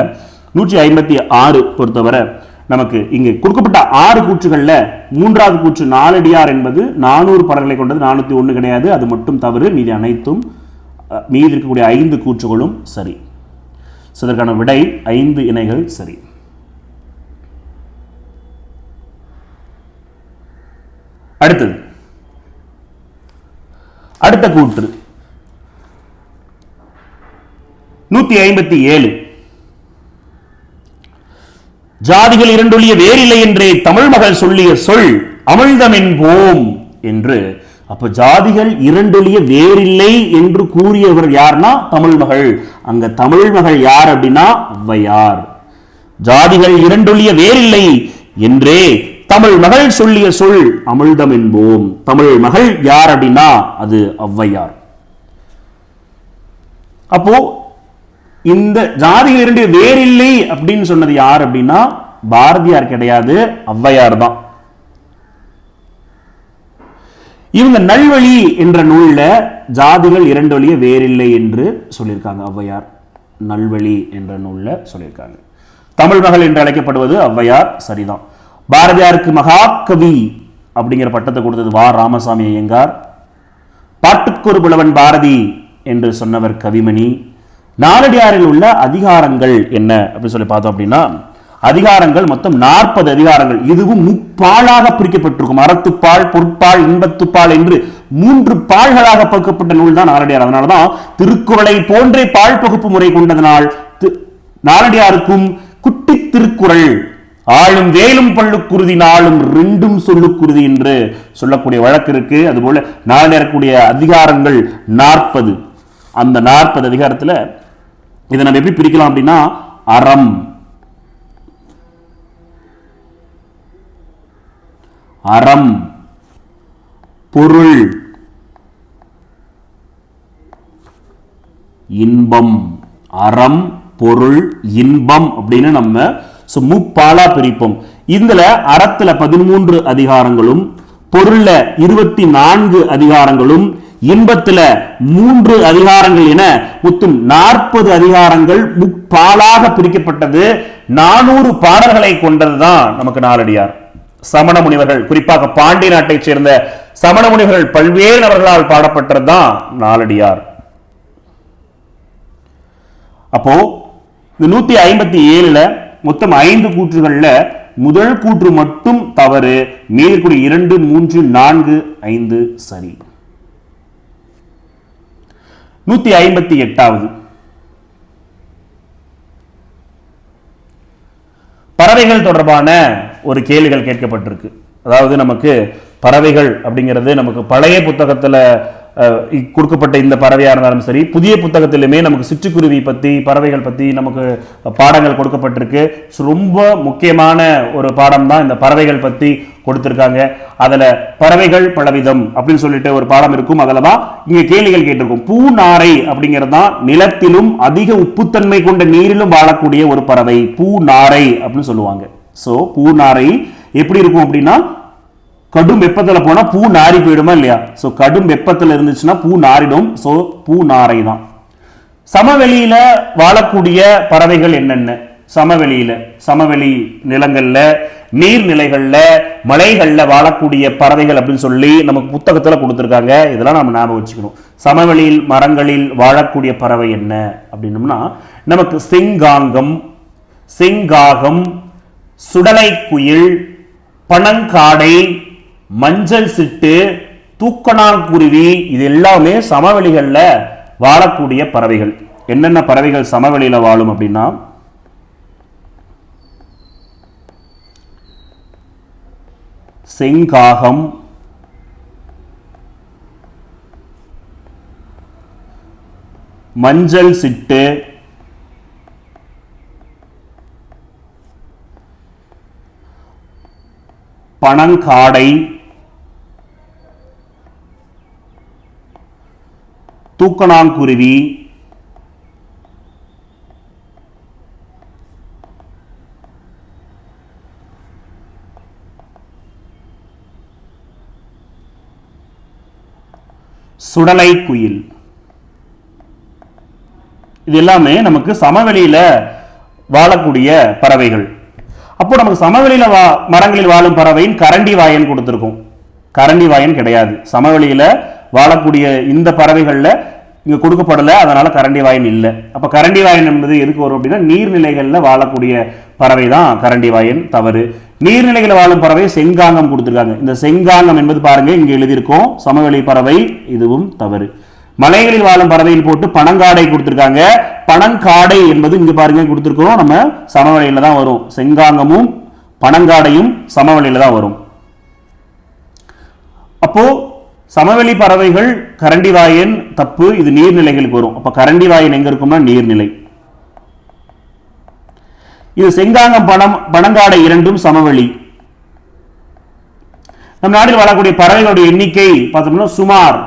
156 பொறுத்தவரை நமக்கு இங்கு கொடுக்கப்பட்ட 6 கூற்றுகளில் 3வது கூற்று நாலடியார் என்பது 400 பாடல்களை கொண்டது, 401 கிடையாது, அது மட்டும் தவறு. மீதி அனைத்தும், மீதி இருக்கக்கூடிய 5 கூற்றுகளும் சரி. ஸோ இதற்கான விடை 5 இணைகள் சரி. அடுத்தது அடுத்த கூற்று 157. ஜாதிகள் இரண்டொழிய வேறில்லை என்றே தமிழ் மகள் சொல்லிய சொல் அமிழ்தம் என்போம் என்று. அப்ப ஜாதிகள் இரண்டொழிய வேறில்லை என்று கூறியவர் யார்னா தமிழ் மகள். அங்க தமிழ் மகள் யார் அப்படின்னா ஔவையார். ஜாதிகள் இரண்டொழிய வேறில்லை என்றே தமிழ் மகள் சொல்லிய சொல் அமிழ்தம் என்போம். தமிழ் மகள் யார் அப்படின்னா அது ஔவையார். அப்போ இந்த ஜாதிகள் இரண்டு வேறில்லை அப்படின்னு சொன்னது யார் அப்படின்னா பாரதியார் கிடையாது, ஔவையார் தான். இவங்க நல்வழி என்ற நூல்ல ஜாதிகள் இரண்டொழிய வேறில்லை என்று சொல்லியிருக்காங்க. ஔவையார் நல்வழி என்ற நூல்ல சொல்லியிருக்காங்க. தமிழ் மகள் என்று அழைக்கப்படுவது ஔவையார், சரிதான். பாரதியாருக்கு மகாகவி அப்படிங்கிற பட்டத்தை கொடுத்தது வா ராமசாமி ஐயங்கார். பாட்டுக்கொரு புலவன் பாரதி என்று சொன்னவர் கவிமணி. நாலடியாரில் உள்ள அதிகாரங்கள் என்ன அப்படின்னு சொல்லி பார்த்தோம் அப்படின்னா, அதிகாரங்கள் மொத்தம் 40 அதிகாரங்கள். இதுவும் முப்பாலாக பிரிக்கப்பட்டிருக்கும். அறத்துப்பால், பொருட்பால், இன்பத்துப்பால் என்று 3 பால்களாக பகுக்கப்பட்ட நூல் தான் நாலடியார். அதனாலதான் திருக்குறளை போன்றே பால் பகுப்பு முறை கொண்டதனால் நாலடியாருக்கும் குட்டி திருக்குறள் ஆளும் வேலும் பள்ளுக்குருதி நாளும் 2 சொல்லுக்குருதி என்று சொல்லக்கூடிய வழக்கு இருக்கு. அதுபோல நாலடியாருக்குடைய அதிகாரங்கள் 40. அந்த 40 அதிகாரத்தில் இதை நம்ம எப்படி பிரிக்கலாம் அப்படின்னா, அறம், அறம், பொருள், இன்பம். அறம், பொருள், இன்பம் அப்படின்னு நம்ம முப்பாலா பிரிப்போம். இதுல அறத்துல 13 அதிகாரங்களும், பொருள்ல 24 அதிகாரங்களும், இன்பத்துல 3 அதிகாரங்கள் என மொத்தம் 40 அதிகாரங்கள் முப்பாலாக பிரிக்கப்பட்டது. 400 பாடல்களை கொண்டதுதான் நமக்கு நாலடியார். சமண முனிவர்கள், குறிப்பாக பாண்டிய நாட்டை சேர்ந்த சமண முனிவர்கள் பல்வேறு நபர்களால் பாடப்பட்டதுதான் நாலடியார். அப்போ இந்த 157ல மொத்தம் 5 கூற்றுகள்ல முதல் கூற்று மட்டும் தவறு. மீதக்கூடிய 2, 3, 4, 5 சரி. 158வது பறவைகள் தொடர்பான ஒரு கேள்விகள் கேட்கப்பட்டிருக்கு. அதாவது நமக்கு பறவைகள் அப்படிங்கிறது நமக்கு பழைய புத்தகத்துல கொடுக்கப்பட்ட இந்த பறவையா இருந்தாலும் சரி, புதிய புத்தகத்திலுமே நமக்கு சிட்டுக்குருவி பத்தி, பறவைகள் பத்தி நமக்கு பாடங்கள் கொடுக்கப்பட்டிருக்கு. ரொம்ப முக்கியமான ஒரு பாடம் தான் இந்த பறவைகள் பத்தி கொடுத்திருக்காங்க. அதுல பறவைகள் பலவிதம் அப்படின்னு சொல்லிட்டு ஒரு பாடம் இருக்கும். அதுலதான் இங்க கேள்விகள் கேட்டிருக்கும். பூநாரை அப்படிங்கிறது தான் நிலத்திலும் அதிக உப்புத்தன்மை கொண்ட நீரிலும் வாழக்கூடிய ஒரு பறவை, பூநாரை அப்படின்னு சொல்லுவாங்க. சோ பூநாரை எப்படி இருக்கும் அப்படின்னா, கடும் வெப்பத்துல போனா பூ நாரி போயிடுமா இல்லையா? சோ கடும் வெப்பத்துல இருந்துச்சுன்னா பூ நாரிடும். சோ பூ நாரை தான். சமவெளியில வாழக்கூடிய பறவைகள் என்னென்ன? சமவெளியில, சமவெளி நிலங்கள்ல, நீர்நிலைகள்ல, மலைகள்ல வாழக்கூடிய பறவைகள் அப்படின்னு சொல்லி நமக்கு புத்தகத்துல கொடுத்திருக்காங்க. இதெல்லாம் நம்ம ஞாபகம் வச்சுக்கணும். சமவெளியில் மரங்களில் வாழக்கூடிய பறவை என்ன அப்படின்னம்னா, நமக்கு செங்காங்கம், செங்காகம், சுடலை குயில், பனங்காடை, மஞ்சள் சிட்டு, தூக்கணாங்குருவி, இது எல்லாமே சமவெளிகள்ல வாழக்கூடிய பறவைகள். என்னென்ன பறவைகள் சமவெளியில வாழும் அப்படின்னா, செங்காகம், மஞ்சள் சிட்டு, பனங்காடை, தூக்கணாங்குருவி, சுடலை குயில். இது எல்லாமே நமக்கு சமவெளியில வாழக்கூடிய பறவைகள். அப்போ நமக்கு சமவெளியில மரங்களில் வாழும் பறவையின் கரண்டி வாயன் கொடுத்திருக்கும். கரண்டி வாயன் கிடையாது. சமவெளியில வாழக்கூடிய இந்த பறவைகள்ல இங்க கொடுக்கப்படல, அதனால கரண்டி வாயன் இல்லை. அப்ப கரண்டி வாயன் என்பது எதுக்கு வரும் அப்படின்னா, நீர்நிலைகள்ல வாழக்கூடிய பறவை தான் கரண்டி வாயன். தவறு. நீர்நிலைகளில் வாழும் பறவை செங்காங்கம் கொடுத்திருக்காங்க. இந்த செங்காங்கம் என்பது பாருங்க இங்க எழுதியிருக்கோம் சமவெளி பறவை, இதுவும் தவறு. மலைகளில் வாழும் பறவையில் போட்டு பனங்காடை கொடுத்திருக்காங்க. பனங்காடை என்பது இங்க பாருங்க கொடுத்திருக்கிறோம், நம்ம சமவெளியில தான் வரும். செங்காங்கமும் பனங்காடையும் சமவெளியில தான் வரும். அப்போ சமவெளி பறவைகள் கரண்டிவாயன் தப்பு, இது நீர்நிலைகளுக்கு வரும். அப்ப கரண்டிவாயன் எங்க இருக்கும்னா நீர்நிலை. இது செங்காங்கம் பனங்காடை இரண்டும் சமவெளி. நம் நாட்டில் வாழக்கூடிய பறவைகளுடைய எண்ணிக்கை பார்த்தோம்னா சுமார்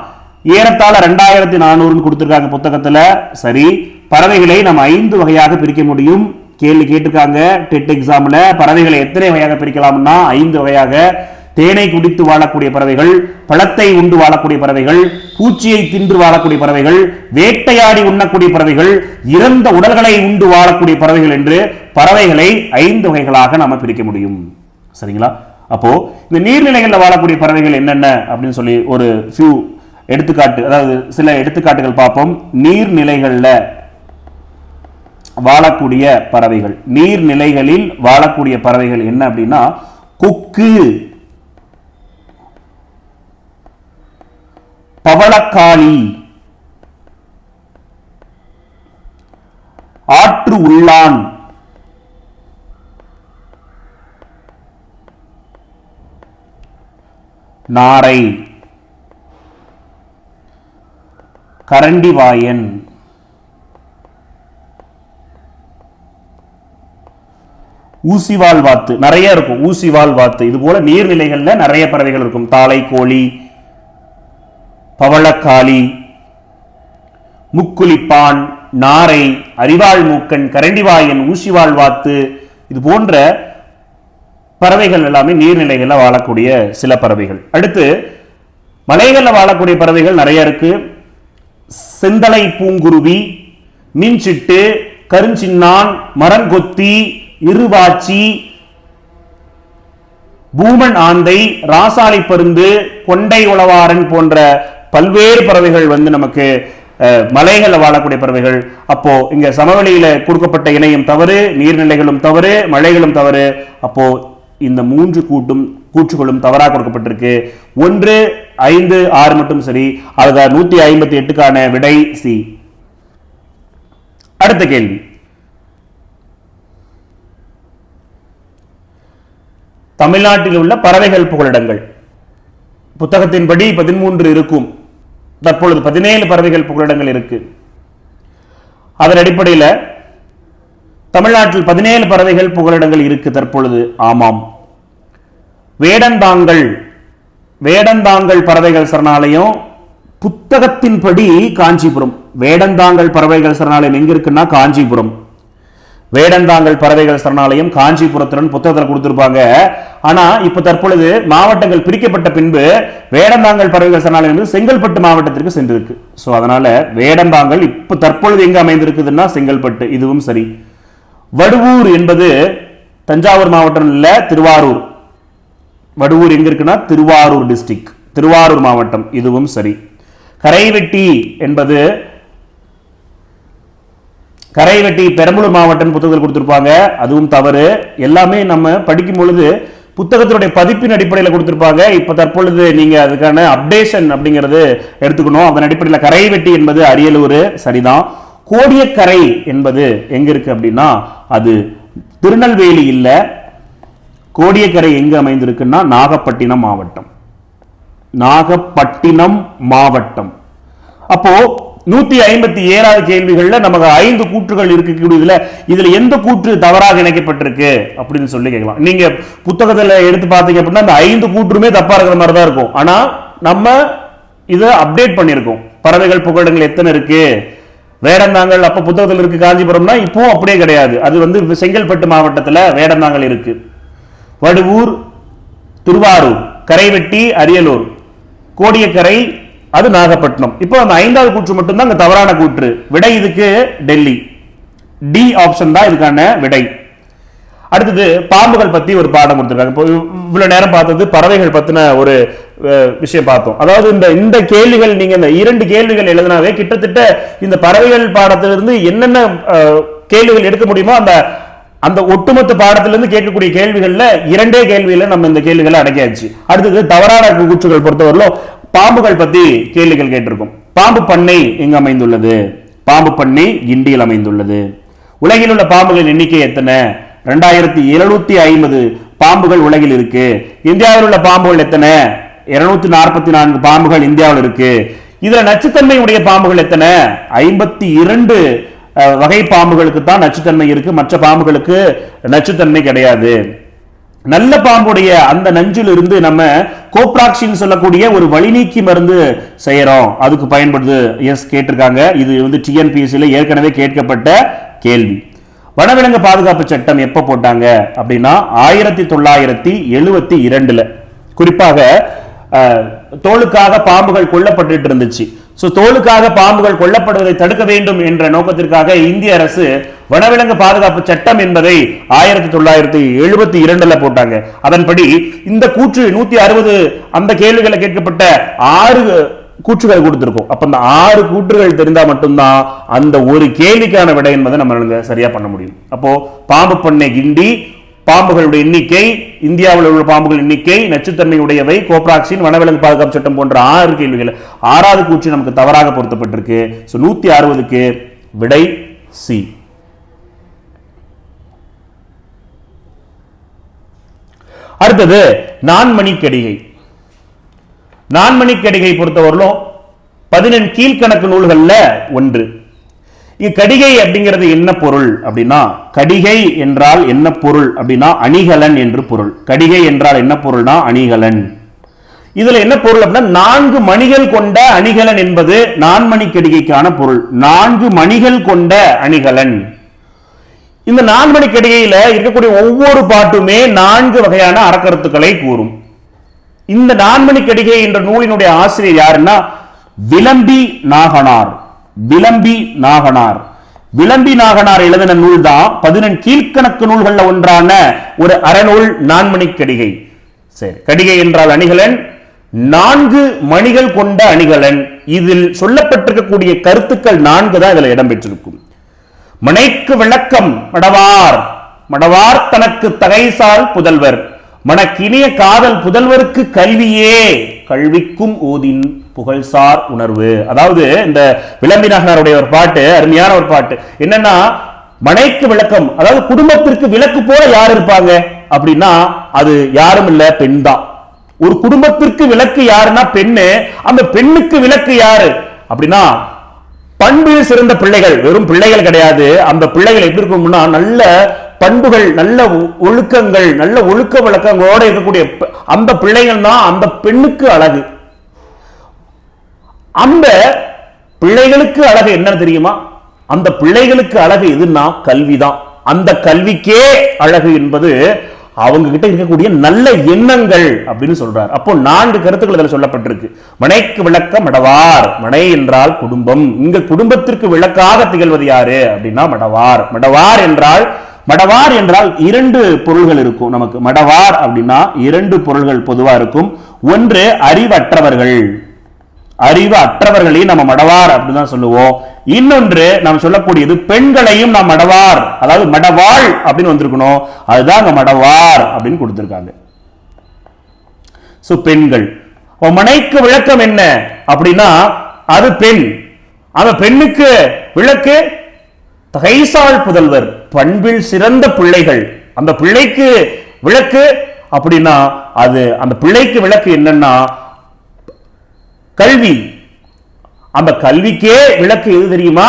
ஏறத்தாழ 2400 கொடுத்திருக்காங்க புத்தகத்துல. சரி, பறவைகளை நம்ம 5 வகையாக பிரிக்க முடியும். கேள்வி கேட்டிருக்காங்க டெட் எக்ஸாம்ல. பறவைகளை எத்தனை வகையாக பிரிக்கலாம்னா 5 வகையாக. தேனை குடித்து வாழக்கூடிய பறவைகள், பழத்தை உண்டு வாழக்கூடிய பறவைகள், பூச்சியை தின்று வாழக்கூடிய பறவைகள், வேட்டையாடி உண்ணக்கூடிய பறவைகள், இறந்த உடல்களை உண்டு வாழக்கூடிய பறவைகள் என்று பறவைகளை 5 வகைகளாக நாம பிரிக்க முடியும். சரிங்களா? அப்போ இந்த நீர்நிலைகளில் வாழக்கூடிய பறவைகள் என்னென்ன அப்படின்னு சொல்லி ஒரு ஃபியூ எடுத்துக்காட்டு, அதாவது சில எடுத்துக்காட்டுகள் பார்ப்போம். நீர்நிலைகள்ல வாழக்கூடிய பறவைகள், நீர்நிலைகளில் வாழக்கூடிய பறவைகள் என்ன அப்படின்னா, கொக்கு, பவளக்காளி, ஆற்று உள்ளான், நாரை, கரண்டிவாயன், ஊசிவால் வாத்து. நிறைய இருக்கும் ஊசிவால் வாத்து. இது போல நீர்நிலைகள்ல நிறைய பறவைகள் இருக்கும். தாளை கோழி, பவளக்காளி, முக்குளிப்பான், நாரை, அரிவாள் மூக்கன், கரண்டிவாயன், ஊசிவால் வாத்து, இது போன்ற பறவைகள் எல்லாமே நீர்நிலைகளில் வாழக்கூடிய சில பறவைகள். அடுத்து மலைகளில் வாழக்கூடிய பறவைகள் நிறைய இருக்கு. செந்தலை பூங்குருவி, மீன்சிட்டு, கருஞ்சின்னான், மரங்கொத்தி, இருவாச்சி, பூமன் ஆந்தை, ராசாளி பருந்து, கொண்டை உளவாரன் போன்ற பல்வேறு பறவைகள் நமக்கு மலைகளில் வாழக்கூடிய பறவைகள். அப்போ இங்க சமவெளியில கொடுக்கப்பட்ட இணையும் தவறு, நீர்நிலைகளும் தவறு, மலைகளும் தவறு. அப்போ இந்த 3 கூற்றுகளும் தவறாக கொடுக்கப்பட்டிருக்கு. 1, 5, 6 மட்டும் சரி. அதுக்கு 158க்கான விடை சி. அடுத்த கேள்வி, தமிழ்நாட்டில் உள்ள பறவைகள் புகலிடங்கள். புத்தகத்தின்படி 13 இருக்கும், தற்பொழுது 17 பறவைகள் புகலிடங்கள் இருக்கு. அதன் அடிப்படையில் தமிழ்நாட்டில் 17 பறவைகள் புகலிடங்கள் இருக்கு தற்பொழுது. ஆமாம். வேடந்தாங்கல் பறவைகள் சரணாலயம் புத்தகத்தின்படி காஞ்சிபுரம். வேடந்தாங்கல் பறவைகள் சரணாலயம் எங்க இருக்குன்னா காஞ்சிபுரம். வேடந்தாங்கல் பறவைகள் சரணாலயம் காஞ்சிபுரத்துடன் புத்தகத்தில் கொடுத்திருப்பாங்க. ஆனா இப்ப தற்பொழுது மாவட்டங்கள் பிரிக்கப்பட்ட பின்பு வேடந்தாங்கல் பறவைகள் சரணாலயம் செங்கல்பட்டு மாவட்டத்திற்கு சென்றிருக்கு. சோ அதனால வேடந்தாங்கல் இப்ப தற்பொழுது எங்க அமைந்திருக்குதுன்னா செங்கல்பட்டு, இதுவும் சரி. வடுவூர் என்பது தஞ்சாவூர் மாவட்டம் இல்ல, திருவாரூர். வடுவூர் எங்க இருக்குன்னா திருவாரூர் டிஸ்ட்ரிக்ட், திருவாரூர் மாவட்டம், இதுவும் சரி. கரைவெட்டி என்பது பெரம்பலூர் மாவட்டம் புத்தகத்தில் கொடுத்திருப்பாங்க, அதுவும் தவறு. எல்லாமே நம்ம படிக்கும் பொழுது புத்தகத்தினுடைய பதிப்பின் அடிப்படையில் கொடுத்திருப்பாங்க. இப்ப தற்பொழுது நீங்க அதுக்கான அப்டேஷன் அப்படிங்கிறது எடுத்துக்கணும். அதன் அடிப்படையில் கரைவெட்டி என்பது அரியலூர், சரிதான். கோடியக்கரை என்பது எங்க இருக்கு அப்படின்னா அது திருநெல்வேலி இல்ல. கோடியக்கரை எங்க அமைந்திருக்குன்னா நாகப்பட்டினம் மாவட்டம். நாகப்பட்டினம் மாவட்டம். அப்போ 157வது கேள்விகள்ல நமக்கு 5 கூற்றுகள் இருக்கக்கூடியதுல இதுல எந்த கூற்று தவறாக இணைக்கப்பட்டிருக்கு அப்படின்னு சொல்லி கேட்கலாம். நீங்க புத்தகத்துல எடுத்து பார்த்தீங்க அப்படின்னா அந்த 5 கூற்றுமே தப்பா இருக்கிற மாதிரி தான் இருக்கும். ஆனா நம்ம இதை அப்டேட் பண்ணியிருக்கோம். பறவைகள் புகலிடங்கள் எத்தனை இருக்கு, வேடந்தாங்கல் அப்ப புத்தகத்தில் இருக்கு, காஞ்சிபுரம்னா இப்போ அப்படியே கிடையாது. அது வந்து செங்கல்பட்டு மாவட்டத்துல வேடந்தாங்கல் இருக்கு, வடுவூர், திருவாரூர், கரைவெட்டி அரியலூர், கோடியக்கரை அது நாகப்பட்டினம். இப்போ அந்த 5வது கூற்று மட்டும்தான் அங்க தவறான கூற்று. விடை இதுக்கு டெல்லி. டி ஆப்ஷன் தான் இதுக்கான விடை. அடுத்தது பாம்புகள் பத்தி ஒரு பாடம் கொடுத்திருக்காங்க. இப்போ இவ்வளவு நேரம் பார்த்தது பறவைகள் பத்தின ஒரு விஷயம் பார்த்தோம். அதாவது இந்த கேள்விகள் நீங்க இந்த 2 கேள்விகள் எழுதினாவே கிட்டத்தட்ட இந்த பறவைகள் பாடத்திலிருந்து என்னென்ன கேள்விகள் எடுக்க முடியுமோ அந்த ஒட்டுமொத்த பாடத்திலிருந்து கேட்கக்கூடிய கேள்விகள்ல 2 கேள்வியில நம்ம இந்த கேள்விகளை அடக்கியாச்சு. அடுத்தது தவறான கூற்றுகள் பொறுத்தவரையிலும் பாம்புகள் பத்தி கேள்விகள் கேட்டிருக்கும். பாம்பு பண்ணை எங்க அமைந்துள்ளது? பாம்பு பண்ணை கிண்டியில் அமைந்துள்ளது. உலகில் உள்ள பாம்புகளின் எண்ணிக்கை எத்தனை? 2750 பாம்புகள் உலகில் இருக்கு. இந்தியாவில் உள்ள பாம்புகள் எத்தனை? 244 பாம்புகள் இந்தியாவில் இருக்கு. இதுல நச்சுத்தன்மை உடைய பாம்புகள் எத்தனை? 52 வகை பாம்புகளுக்கு தான் நச்சுத்தன்மை இருக்கு, மற்ற பாம்புகளுக்கு நச்சுத்தன்மை கிடையாது. நல்ல பாம்புடைய அந்த நஞ்சில் இருந்து நம்ம கோப்ராக்சின் சொல்லக்கூடிய ஒரு வழிநீக்கி மருந்து செய்யறோம், அதுக்கு பயன்படுது. எஸ் கேட்டிருக்காங்க. இது வந்து டிஎன்பிஎஸ்சில ஏற்கனவே கேட்கப்பட்ட கேள்வி. வனவிலங்கு பாதுகாப்பு சட்டம் எப்ப போட்டாங்க அப்படின்னா 1972ல. குறிப்பாக தோலுக்காக பாம்புகள் கொல்லப்பட்டு இருந்துச்சு. தோலுக்காக பாம்புகள் கொல்லப்படுவதை தடுக்க வேண்டும் என்ற நோக்கத்திற்காக இந்திய அரசு வனவிலங்கு பாதுகாப்பு சட்டம் என்பதை 1972ல போட்டாங்க. அதன்படி இந்த கூற்று 160 அந்த கேள்விகளை கேட்கப்பட்ட 6 கூற்றுகள் கொடுத்திருக்கும். அப்ப அந்த 6 கூற்றுகள் தெரிந்தா மட்டும்தான் அந்த ஒரு கேள்விக்கான விடை என்பதை நம்ம சரியா பண்ண முடியும். அப்போ பாம்பு பண்ணை கிண்டி, பாம்புகளுடைய எண்ணிக்கை, இந்தியாவில் உள்ள பாம்புகள் எண்ணிக்கை, நச்சுத்தன்மை உடையவை, கோப்ராக்சின், வனவிலங்கு பாதுகாப்பு சட்டம் போன்ற 6 கேள்விகள். 6வது கூற்று நமக்கு தவறாக பொருத்தப்பட்டிருக்கு. 160க்கு விடை சி. அடுத்தது நான்மணிக்கடிகை. நான்மணிக்கடிகை பொறுத்தவரையிலும் 18 கீழ்கணக்கு நூல்கள்ல ஒன்று. கடிகை அப்படிங்கிறது என்ன பொருள் அப்படின்னா, கடிகை என்றால் என்ன பொருள் அப்படின்னா அணிகலன் என்று பொருள். கடிகை என்றால் என்ன பொருள்னா அணிகலன். இதுல என்ன பொருள் அப்படின்னா 4 மணிகள் கொண்ட அணிகலன் என்பது நான்மணி கடிகைக்கான பொருள். 4 மணிகள் கொண்ட அணிகலன். இந்த நான்மணி கடிகையில இருக்கக்கூடிய ஒவ்வொரு பாட்டுமே 4 வகையான அறக்கருத்துக்களை கூறும். இந்த நான்மணி கடிகை என்ற நூலினுடைய ஆசிரியர் யாருன்னா விளம்பி நாகனார். விளம்பி நாகனார். விளம்பி நாகனார் எழுதின நூல் தான் 18 கீழ்கணக்கு நூல்கள்ல ஒன்றான ஒரு அறநூல் நான்மணி கடிகை. சரி, கடிகை என்றால் அணிகலன், 4 மணிகள் கொண்ட அணிகலன். இதில் சொல்லப்பட்டிருக்கக்கூடிய கருத்துக்கள் 4 தான் இதுல இடம்பெற்றிருக்கும். மனைக்கு விளக்கம் மடவார். மடவார் தனக்கு தகைசால் புதல்வர். மனக்கினிய காதல் புதல்வருக்கு கல்வியே கல்விக்கும் ஓதின் புகழ்சார் உணர்வு. அதாவது இந்த விளம்பி நாகனாருடைய ஒரு பாட்டு, அருமையான ஒரு பாட்டு. என்னன்னா மனைக்கு விளக்கம், அதாவது குடும்பத்திற்கு விளக்கு போல யார் இருப்பாங்க அப்படின்னா அது யாரும் இல்ல, பெண் தான். ஒரு குடும்பத்திற்கு விளக்கு யாருன்னா பெண்ணு. அந்த பெண்ணுக்கு விளக்கு யாரு அப்படின்னா பண்பில் சிறந்த பிள்ளைகள். வெறும் பிள்ளைகள் கிடையாது, அந்த பிள்ளைகள் எப்படி இருக்கும்னா நல்ல பண்புகள், நல்ல ஒழுக்கங்கள், நல்ல ஒழுக்க விளக்கங்களோட இருக்கக்கூடிய அந்த பிள்ளைகள் தான் அந்த பெண்ணுக்கு அழகு. அந்த பிள்ளைகளுக்கு அழகு என்ன தெரியுமா? அந்த பிள்ளைகளுக்கு அழகு எதுன்னா கல்விதான். அந்த கல்விக்கே அழகு என்பது அவங்க கிட்ட இருக்கக்கூடிய நல்ல எண்ணங்கள் அப்படின்னு சொல்றார். அப்போ 4 கருத்துக்கள் இதில் சொல்லப்பட்டிருக்கு. மனைக்கு விளக்கம் மடவார். மனை என்றால் குடும்பம். இங்க குடும்பத்திற்கு விளக்காக திகழ்வது யாரு அப்படின்னா மடவார். மடவார் என்றால் 2 பொருள்கள் இருக்கும் நமக்கு. மடவார் அப்படின்னா 2 பொருள்கள் பொதுவா இருக்கும். ஒன்று அறிவற்றவர்கள். அறிவு அற்றவர்களையும் நம்ம மடவார் அப்படின்னு தான் சொல்லுவோம். இன்னொன்று நாம் சொல்லக்கூடியது பெண்களையும் நாம் மடவார், அதாவது மடவாள் அப்படின்னு வந்திருக்கணும். அதுதான் மடவார் அப்படின்னு கொடுத்திருக்காங்க. பெண்கள். மனைக்கு விளக்கம் என்ன அப்படின்னா அது பெண். அந்த பெண்ணுக்கு விளக்கு தகைசால் புதல்வர், பண்பில் சிறந்த பிள்ளைகள். அந்த பிள்ளைக்கு விளக்கு அப்படின்னா அது அந்த பிள்ளைக்கு விளக்கு என்னன்னா கல்வி. அந்த கல்விக்கே விளக்கு எது தெரியுமா?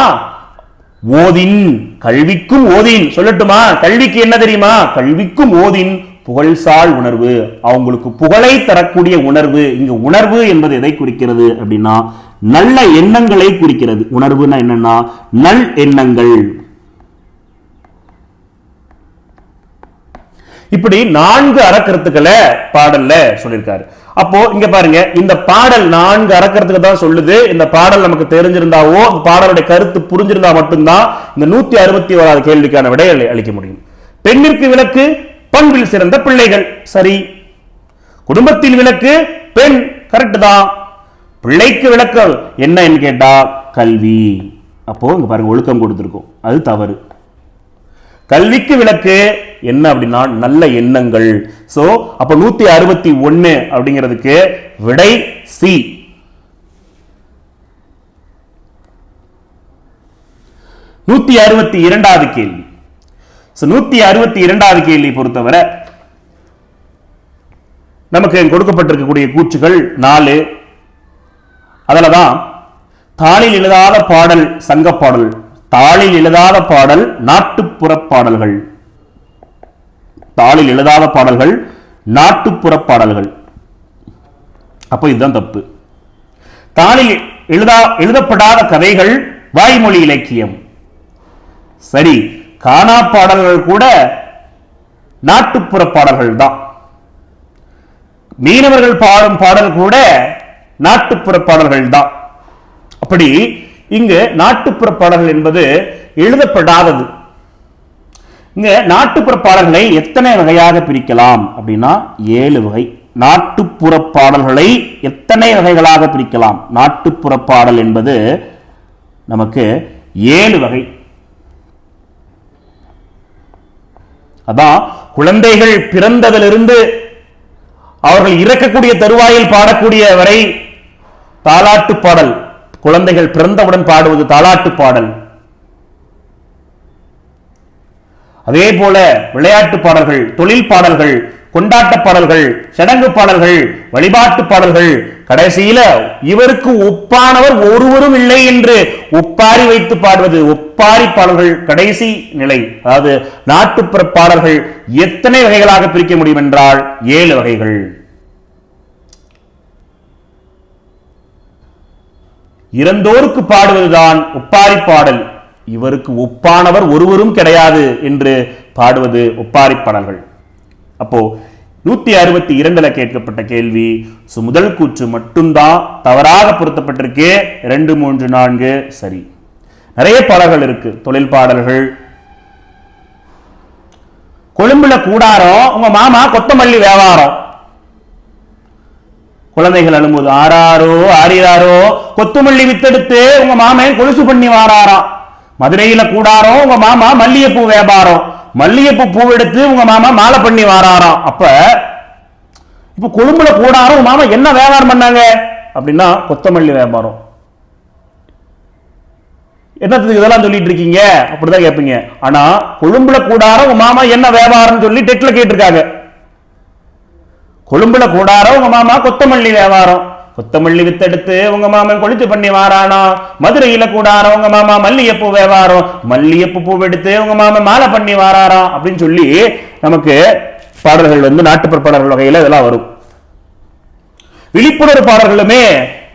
ஓதின். கல்விக்கும் ஓதின் சொல்லட்டுமா? கல்விக்கு என்ன தெரியுமா? கல்விக்கும் ஓதின் புகழ்சால் உணர்வு. அவங்களுக்கு புகழை தரக்கூடிய உணர்வு. இங்க உணர்வு என்பது எதை குறிக்கிறது அப்படின்னா நல்ல எண்ணங்களை குறிக்கிறது. உணர்வுனா என்னன்னா நல் எண்ணங்கள். இப்படி 4 அறக்கருத்துக்களை பாடல்ல சொல்லியிருக்காரு. அப்போ இங்க பாருங்க, இந்த பாடல் 4 அறக்கருத்துக்கு தான் சொல்லுது. இந்த பாடல் நமக்கு தெரிஞ்சிருந்தாவோ பாடலுடைய கருத்து புரிஞ்சிருந்தா மட்டும்தான் இந்த 161வது கேள்விக்கான விடையை அளிக்க முடியும். பெண்ணிற்கு விளக்கு பண்பில் சிறந்த பிள்ளைகள், சரி. குடும்பத்தில் விளக்கு பெண், கரெக்ட் தான். பிள்ளைக்கு விளக்கு என்னன்னு கேட்டா கல்வி. அப்போ இங்க பாருங்க ஒழுக்கம் கொடுத்திருக்கும், அது தவறு. கல்விக்கு விளக்கு என்ன அப்படின்னா நல்ல எண்ணங்கள். சோ அப்ப 161 அப்படிங்கிறதுக்கு விடை சி. நூத்தி 162வது கேள்வி. 162வது கேள்வி பொறுத்தவரை நமக்கு கொடுக்கப்பட்டிருக்கக்கூடிய கூற்றுகள் 4. அதுலதான் தாளில் எழுதாத பாடல் சங்க பாடல், தாளில் எழுதாத பாடல் நாட்டுப்புற பாடல்கள். தாளில் எழுதாத பாடல்கள் நாட்டுப்புற பாடல்கள். அப்ப இதுதான் தப்பு. தாளில் எழுதப்படாத கதைகள் வாய்மொழி இலக்கியம், சரி. காணா பாடல்கள் கூட நாட்டுப்புற பாடல்கள் தான். மீனவர்கள் பாடும் பாடல் கூட நாட்டுப்புற பாடல்கள் தான். அப்படி இங்கு நாட்டுப்புற பாடல்கள் என்பது எழுதப்படாதது. இங்க நாட்டுப்புற பாடல்களை எத்தனை வகையாக பிரிக்கலாம் அப்படின்னா 7 வகை. நாட்டுப்புற பாடல்களை எத்தனை வகைகளாக பிரிக்கலாம்? நாட்டுப்புற பாடல் என்பது நமக்கு 7 வகை. அதான் குழந்தைகள் பிறந்ததிலிருந்து அவர்கள் இறக்கக்கூடிய தருவாயில் பாடக்கூடிய வரை தாலாட்டு பாடல். குழந்தைகள் பிறந்தவுடன் பாடுவது தாலாட்டு பாடல். அதே போல விளையாட்டு பாடல்கள், தொழில் பாடல்கள், கொண்டாட்ட பாடல்கள், சடங்கு பாடல்கள், வழிபாட்டு பாடல்கள், கடைசியில இவருக்கு ஒப்பானவர் ஒருவரும் இல்லை என்று ஒப்பாரி வைத்து பாடுவது ஒப்பாரி பாடல்கள் கடைசி நிலை. அதாவது நாட்டுப்புற பாடல்கள் எத்தனை வகைகளாக பிரிக்க முடியும் என்றால் 7 வகைகள். இறந்தோருக்கு பாடுவதுதான் ஒப்பாரி பாடல். இவருக்கு ஒப்பானவர் ஒருவரும் கிடையாது என்று பாடுவது ஒப்பாரி பாடல்கள். அப்போ 162 கேட்கப்பட்ட கேள்வி முதல் கூற்று மட்டும்தான் தவறாக பொருத்தப்பட்டிருக்கு. 2, 3, 4 சரி. நிறைய பாடல்கள் இருக்கு. தொழில் பாடல்கள், கொழும்புல கூடாரம், உங்க மாமா கொத்தமல்லி வியாபாரம், குழந்தைகள் அழும்போது ஆறாரோ ஆறிறாரோ கொத்துமல்லி வித்தெடுத்து உங்க மாமன் கொலுசு பண்ணி வாராராம். மதுரையில கூடாரம், உங்க மாமா மல்லிகைப்பூ வியாபாரம், மல்லிகைப்பூ பூ எடுத்து உங்க மாமா மாலை பண்ணி வாராராம். அப்ப இப்ப கொழும்புல கூடாரம் உங்க மாமா என்ன வியாபாரம் பண்ணாங்க அப்படின்னா கொத்தமல்லி வியாபாரம். என்னத்துக்கு இதெல்லாம் சொல்லிட்டு இருக்கீங்க அப்படிதான் கேட்பீங்க. ஆனா கொழும்புல கூடாரம் உங்க மாமா என்ன வியாபாரம் சொல்லி டெட்ல கேட்டிருக்காங்க. கொழும்புல கூடாரம் உங்க மாமா கொத்தமல்லி வியாபாரம், கொத்தமல்லி வித்தெடுத்து உங்க மாமன் கொளுத்து பண்ணி வாரானா. மதுரையில கூடாரம் உங்க மாமா மல்லிகைப்பூ வியாபாரம், மல்லிகைப்பூ பூ எடுத்து உங்க மாமன் மாலை பண்ணி வாராராம் அப்படின்னு சொல்லி நமக்கு பாடல்கள் நாட்டுப்புற பாடல்கள் வகையில இதெல்லாம் வரும். விழிப்புணர்வு பாடல்களுமே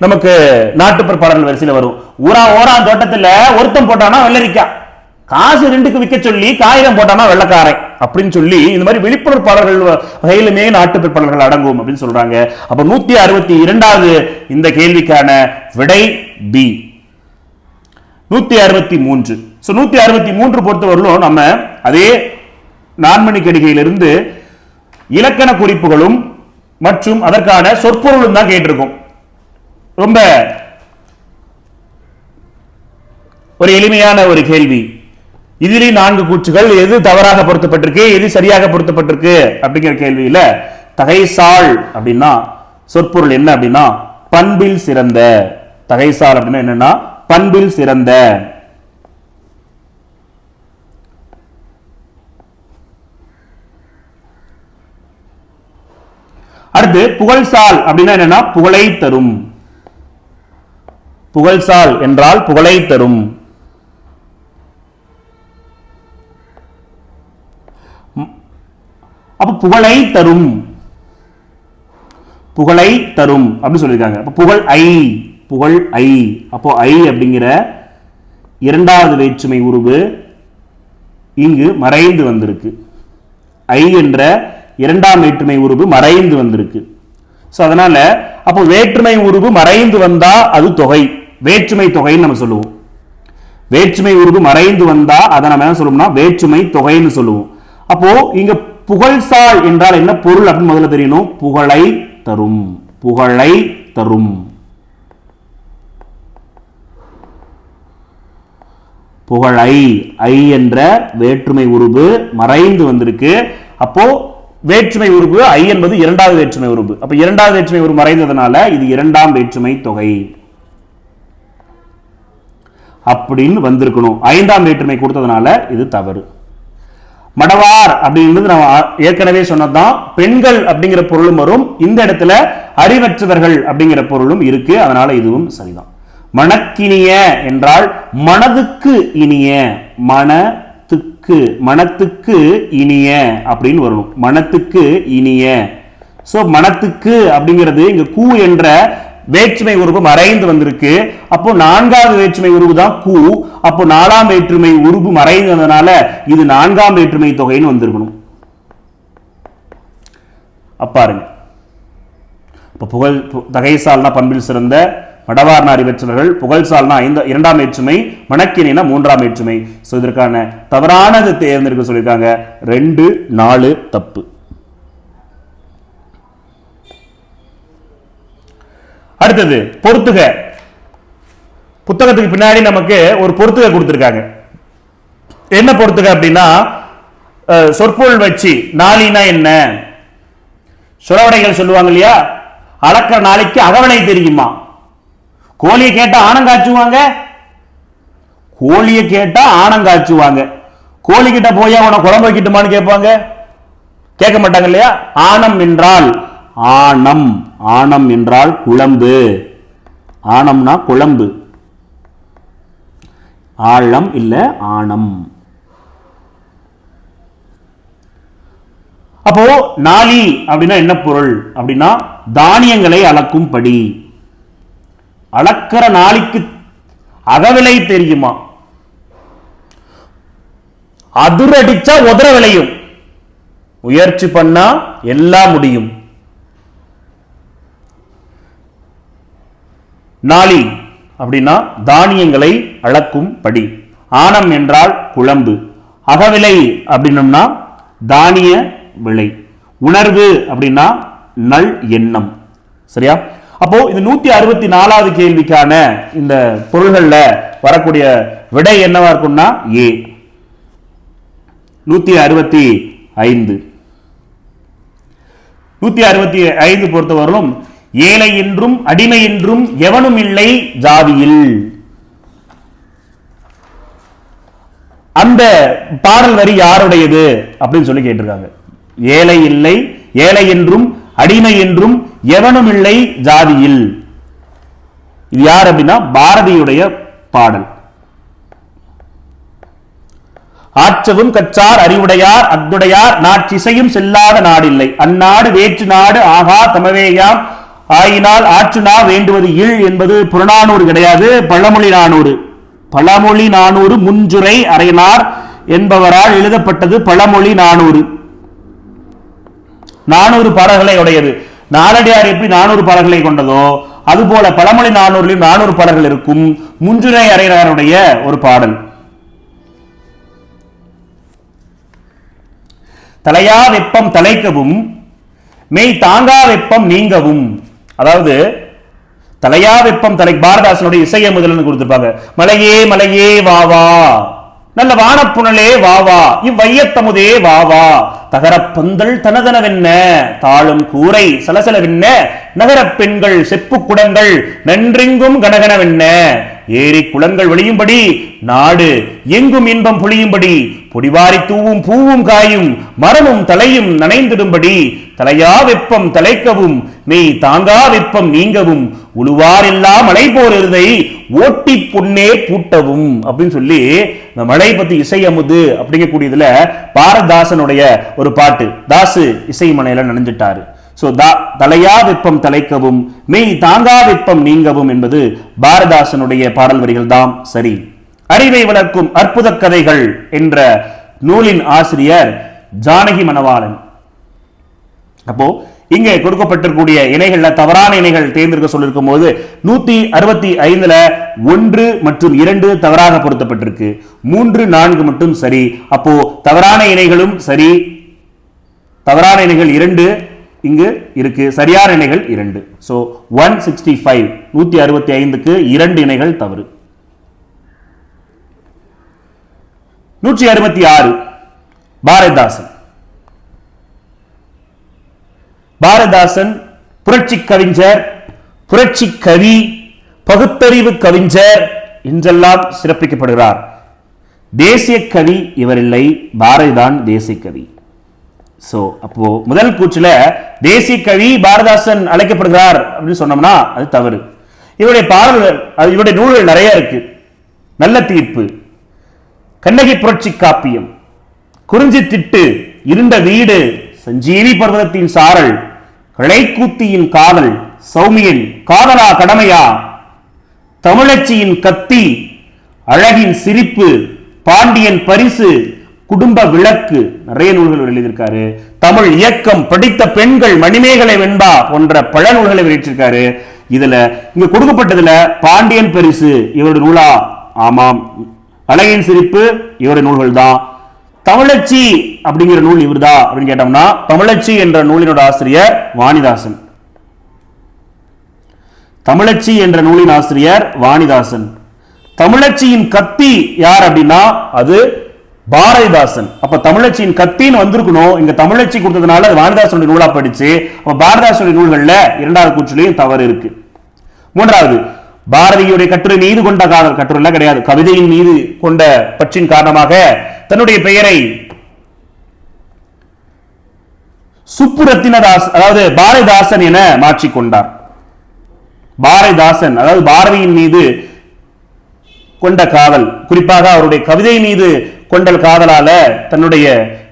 நமக்கு நாட்டுப்புற பாடல்கள் வரிசையில் வரும். ஓரான் தோட்டத்துல ஒருத்தம் போட்டானா வெள்ளரிக்காய், காசு 2க்கு விற்க சொல்லி 1000 போட்டானா வெள்ளக்காரை அப்படின்னு சொல்லி இந்த மாதிரி விழிப்புணர்வு பாடல்கள் வகையிலுமே நாட்டுப்புற பாடல்கள் அடங்கும் அப்படின்னு சொல்றாங்க. அப்ப 162வது இந்த கேள்விக்கான விடை பி. 163. 163 பொறுத்தவரையிலும் நம்ம அதே நான்மணிக்கடிகையிலிருந்து இலக்கண குறிப்புகளும் மற்றும் அதற்கான சொற்பொருளும் தான் கேட்டிருக்கும். ரொம்ப ஒரு எளிமையான ஒரு கேள்வி. இதிலே 4 கூற்றுகள், எது தவறாக பொருத்தப்பட்டிருக்கு எது சரியாக பொருத்தப்பட்டிருக்கு அப்படிங்கிற கேள்வியில தகைசால் அப்படின்னா சொற்பொருள் என்ன அப்படின்னா பண்பில் சிறந்த. தகைசால் அப்படின்னா என்னன்னா பண்பில் சிறந்த. அடுத்து புகழ்சால் அப்படின்னா என்னன்னா புகழை தரும். புகழ்சால் என்றால் புகழை தரும். அப்ப புகழை தரும், புகழை தரும் அப்படின்னு சொல்லியிருக்காங்க. அப்ப புகழ் ஐ, புகழ் ஐ. அப்போ ஐ அப்படிங்கிற இரண்டாவது வேற்றுமை உருவு இங்கு மறைந்து வந்திருக்கு. ஐ என்ற இரண்டாம் வேற்றுமை உருவு மறைந்து வந்திருக்கு. சோ அதனால அப்போ வேற்றுமை உருவு மறைந்து வந்தா அது தொகை, வேற்றுமை தொகைன்னு நம்ம சொல்லுவோம். வேற்றுமை உருவு மறைந்து வந்தா அதை நம்ம என்ன சொல்லுவோம்னா வேற்றுமை தொகைன்னு சொல்லுவோம். அப்போ இங்க புகழ்சால் என்றால் என்ன பொருள் அப்படின்னு முதல்ல தெரியணும். புகழை தரும், புகழை தரும். புகழை ஐ என்ற வேற்றுமை உருவு மறைந்து வந்திருக்கு. அப்போ வேற்றுமை உருவு ஐ என்பது இரண்டாவது வேற்றுமை உருவு. அப்ப இரண்டாவது வேற்றுமை உருவு மறைந்ததுனால இது இரண்டாம் வேற்றுமை தொகை அப்படின்னு வந்திருக்கணும். ஐந்தாம் வேற்றுமை கொடுத்ததுனால இது தவறு. மடவார் அப்படின்றது நம்ம ஏற்கனவே சொன்னதுதான். பெண்கள் அப்படிங்கிற பொருளும் வரும், இந்த இடத்துல அறிவற்றவர்கள் அப்படிங்கிற பொருளும் இருக்கு, அதனால இதுவும் சரிதான். மணக்கினிய என்றால் மனதுக்கு இனிய, மனத்துக்கு, மனத்துக்கு இனிய அப்படின்னு வரணும். மனத்துக்கு இனிய. சோ மனத்துக்கு அப்படிங்கிறது இங்க கூ என்ற வேற்றுமை உருவு மறைந்து வந்திருக்கு. அப்போ நான்காவது வேற்றுமை உருவு தான் கூ. அப்போ நாலாம் வேற்றுமை உருவு மறைந்து வந்ததுனால இது நான்காம் வேற்றுமை தொகைன்னு வந்திருக்கணும். அப்பாருங்க. இப்ப புகழ் தகைசால்னா பண்பில் சிறந்த, மடவார்னா அறிவற்றவர்கள், புகழ்சால்னா இரண்டாம் வேற்றுமை, மணக்கினா மூன்றாம் வேற்றுமை. சோ இதற்கான தவறானது தேர்ந்தெடுக்க சொல்லியிருக்காங்க. 2, 4 தப்பு. அடுத்தது பொறுத்துக. புத்தகத்துக்கு பின்னாடி நமக்கு ஒரு பொறுத்துக கொடுத்திருக்காங்க. என்ன பொறுத்துக அப்படின்னா சொற்பொருள் வச்சு நாளினா என்ன, சுரவடைகள் சொல்லுவாங்க இல்லையா, அளக்கிற நாளைக்கு அகவலை தெரியுமா. கோழியை கேட்டா ஆனங்காச்சுவாங்க, கோழியை கேட்டா ஆனங்காச்சுவாங்க. கோழி கிட்ட போய் அவனை குழம்பு வைக்கிட்டுமான்னு கேட்பாங்க, கேட்க மாட்டாங்க இல்லையா. ஆனம் என்றால் ஆனம், ஆனம் என்றால் குழம்பு, ஆனம்னா குழம்பு, ஆழம் இல்ல ஆனம். அப்போ நாளி அப்படின்னா என்ன பொருள் அப்படின்னா தானியங்களை அளக்கும் படி. அளக்கிற நாளைக்கு அகவிலை தெரியுமா. அதிரடிச்சா உதற விளையும், முயற்சி பண்ணா எல்லாம் முடியும். நாளி அப்படின்னா தானியங்களை அளக்கும் படி. ஆனம் என்றால் குழம்பு. அகவிலை அப்படின்னம்னா தானிய விலை. உணர்வு அப்படின்னா நல் எண்ணம். சரியா. அப்போ இந்த 164வது கேள்விக்கான இந்த பொருள்கள்ல வரக்கூடிய விடை என்னவா இருக்கும்னா ஏ. 165 165 பொறுத்தவரையிலும் ஏழை என்றும் அடிமை என்றும் எவனும் இல்லை ஜாதியில். அந்த பாடல் வரி யாருடையது அப்படின்னு சொல்லி கேட்டிருக்காங்க. ஏழை இல்லை, ஏழை என்றும் அடிமை என்றும் எவனும் இல்லை ஜாதியில். இது யார் அப்படின்னா பாரதியுடைய பாடல். ஆற்றவும் கற்றார் அறிவுடையார் அத்துடையார் நாற்றிசையும் செல்லாத நாடில்லை, அந்நாடு வேற்று நாடு ஆகா தமவேயாம் ஆயினால் ஆற்றுனா வேண்டுவது இல் என்பது புறநானூறு கிடையாது, பழமொழி நானூறு. பழமொழி நானூறு முஞ்சுரை அறையனார் என்பவரால் எழுதப்பட்டது பழமொழி நானூறு. 400 பாடல்களை உடையது. நாலடியார் எப்படி 400 பாடல்களை கொண்டதோ அதுபோல பழமொழி 400 400 பாடல்கள் இருக்கும். முஞ்சுரை அறையனாருடைய ஒரு பாடல். தலையா வெப்பம் தலைக்கவும் மெய் தாங்கா வெப்பம் நீங்கவும். அதாவது தலையா வெப்பம் தலை, பாரதாசனுடைய இசைய முதல்னு கொடுத்திருப்பாங்க. மலையே மலையே வாவா, நல்ல வானப்புணலே வாவா, இவ்வையத்தமுதே வாவா, தகர பந்தல் தனதனவென்ன தாளும் கூரை சலசலவென்ன நகர பெண்கள் செப்பு குடங்கள் நன்றெங்கும் கனகனவென்ன ஏரி குளங்கள் வெளியும்படி நாடு எங்கும் இன்பம் பொழியும்படி பொடிவாரி தூவும் பூவும் காயும் மரமும் தலையும் நனைந்திடும்படி தலையா வெப்பம் தலைக்கவும் மெய் தாங்கா வெப்பம் நீங்கவும் உழுவாரில்லா மழை போர் இருதை ஓட்டி பொன்னே பூட்டவும் அப்படின்னு சொல்லி இந்த மழை பத்தி இசையமுது அப்படிங்கக்கூடியதுல பாரதாசனுடைய ஒரு பாட்டு. தாசு இசைமனையில நனைஞ்சிட்டாரு. தலையா வெப்பம் தலைக்கவும் மெய் தாங்கா வெப்பம் நீங்கவும் என்பது பாரதாசனுடைய பாடல் வரிகள் தான். சரி, அறிவை வளர்க்கும் அற்புத கதைகள் என்ற நூலின் ஆசிரியர் ஜானகி மணவாளன். அப்போ இங்கே கொடுக்கப்பட்டிருக்கூடிய இணைகள்ல தவறான இணைகள் தேர்ந்தெடுக்க சொல்லிருக்கும் போது 165ல 1 மற்றும் 2 தவறாக பொருத்தப்பட்டிருக்கு. 3, 4 மட்டும் சரி. அப்போ தவறான இணைகளும் சரி, தவறான இணைகள் 2 இங்கு இருக்கு, சரியான இணைகள் 2. சோ 165 165க்கு 2 இணைகள் தவறு. 166 பாரதிதாசன். பாரதிதாசன் புரட்சி கவிஞர், புரட்சி கவி, பகுத்தறிவு கவிஞர் என்றெல்லாம் சிறப்பிக்கப்படுகிறார். தேசிய கவி இவர் இல்லை, பாரதிதான் தேசிய கவி. சோ அப்போ முதல் கூற்றுல தேசிய கவி பாரதிதாசன் அழைக்கப்படுகிறார் அப்படின்னு சொன்னோம்னா அது தவறு. இவருடைய பாடல்கள், இவருடைய நூல்கள் நிறைய இருக்கு. நல்ல தீர்ப்பு, கண்ணகி புரட்சி காப்பியம், குறிஞ்சி திட்டு, இருண்ட வீடு, சஞ்சீவி பர்வதத்தின் சாரல், களைக்கூத்தியின் காதல், சௌமியன், காதலா கடமையா, தமிழச்சியின் கத்தி, அழகின் சிரிப்பு, பாண்டியன் பரிசு, குடும்ப விளக்கு, நிறைய நூல்கள் எழுதியிருக்காரு. தமிழ் இயக்கம், படித்த பெண்கள், மணிமேகலை வெண்பா போன்ற பல நூல்களை வெளியிட்டிருக்காரு. இதுல இங்க கொடுக்கப்பட்டதுல பாண்டியன் பரிசு இவருடைய நூலா? ஆமாம். அழகின் சிரிப்பு இவருடைய நூல்கள் தான். தமிழச்சி அப்படிங்கிற நூல் இவர்தா அப்படின்னு கேட்டோம்னா தமிழச்சி என்ற நூலினோட ஆசிரியர் வாணிதாசன். தமிழச்சி என்ற நூலின் ஆசிரியர் வாணிதாசன். தமிழச்சியின் கத்தி யார் அப்படின்னா அது பாரதிதாசன். அப்ப தமிழச்சியின் கத்தின்னு வந்திருக்கணும். இங்க தமிழச்சி கொடுத்ததுனால அது வாணிதாசனுடைய நூலா படிச்சு, அப்ப பாரதிதாசனுடைய நூல்கள்ல இரண்டாவது கூற்றுலையும் தவறு இருக்கு. மூன்றாவது, பாரதியுடைய கட்டுரை மீது கொண்ட காதல், கட்டுரை கிடையாது, கவிதையின் மீது கொண்ட பற்றின் காரணமாக தன்னுடைய பெயரை சுப்புரத்தினதாஸ் அதாவது பாரதிதாசன் என மாற்றிக்கொண்டார். பாரதிதாசன் அதாவது பாரதியின் மீது கொண்ட காதல், குறிப்பாக அவருடைய கவிதை மீது கொண்ட காதலால தன்னுடைய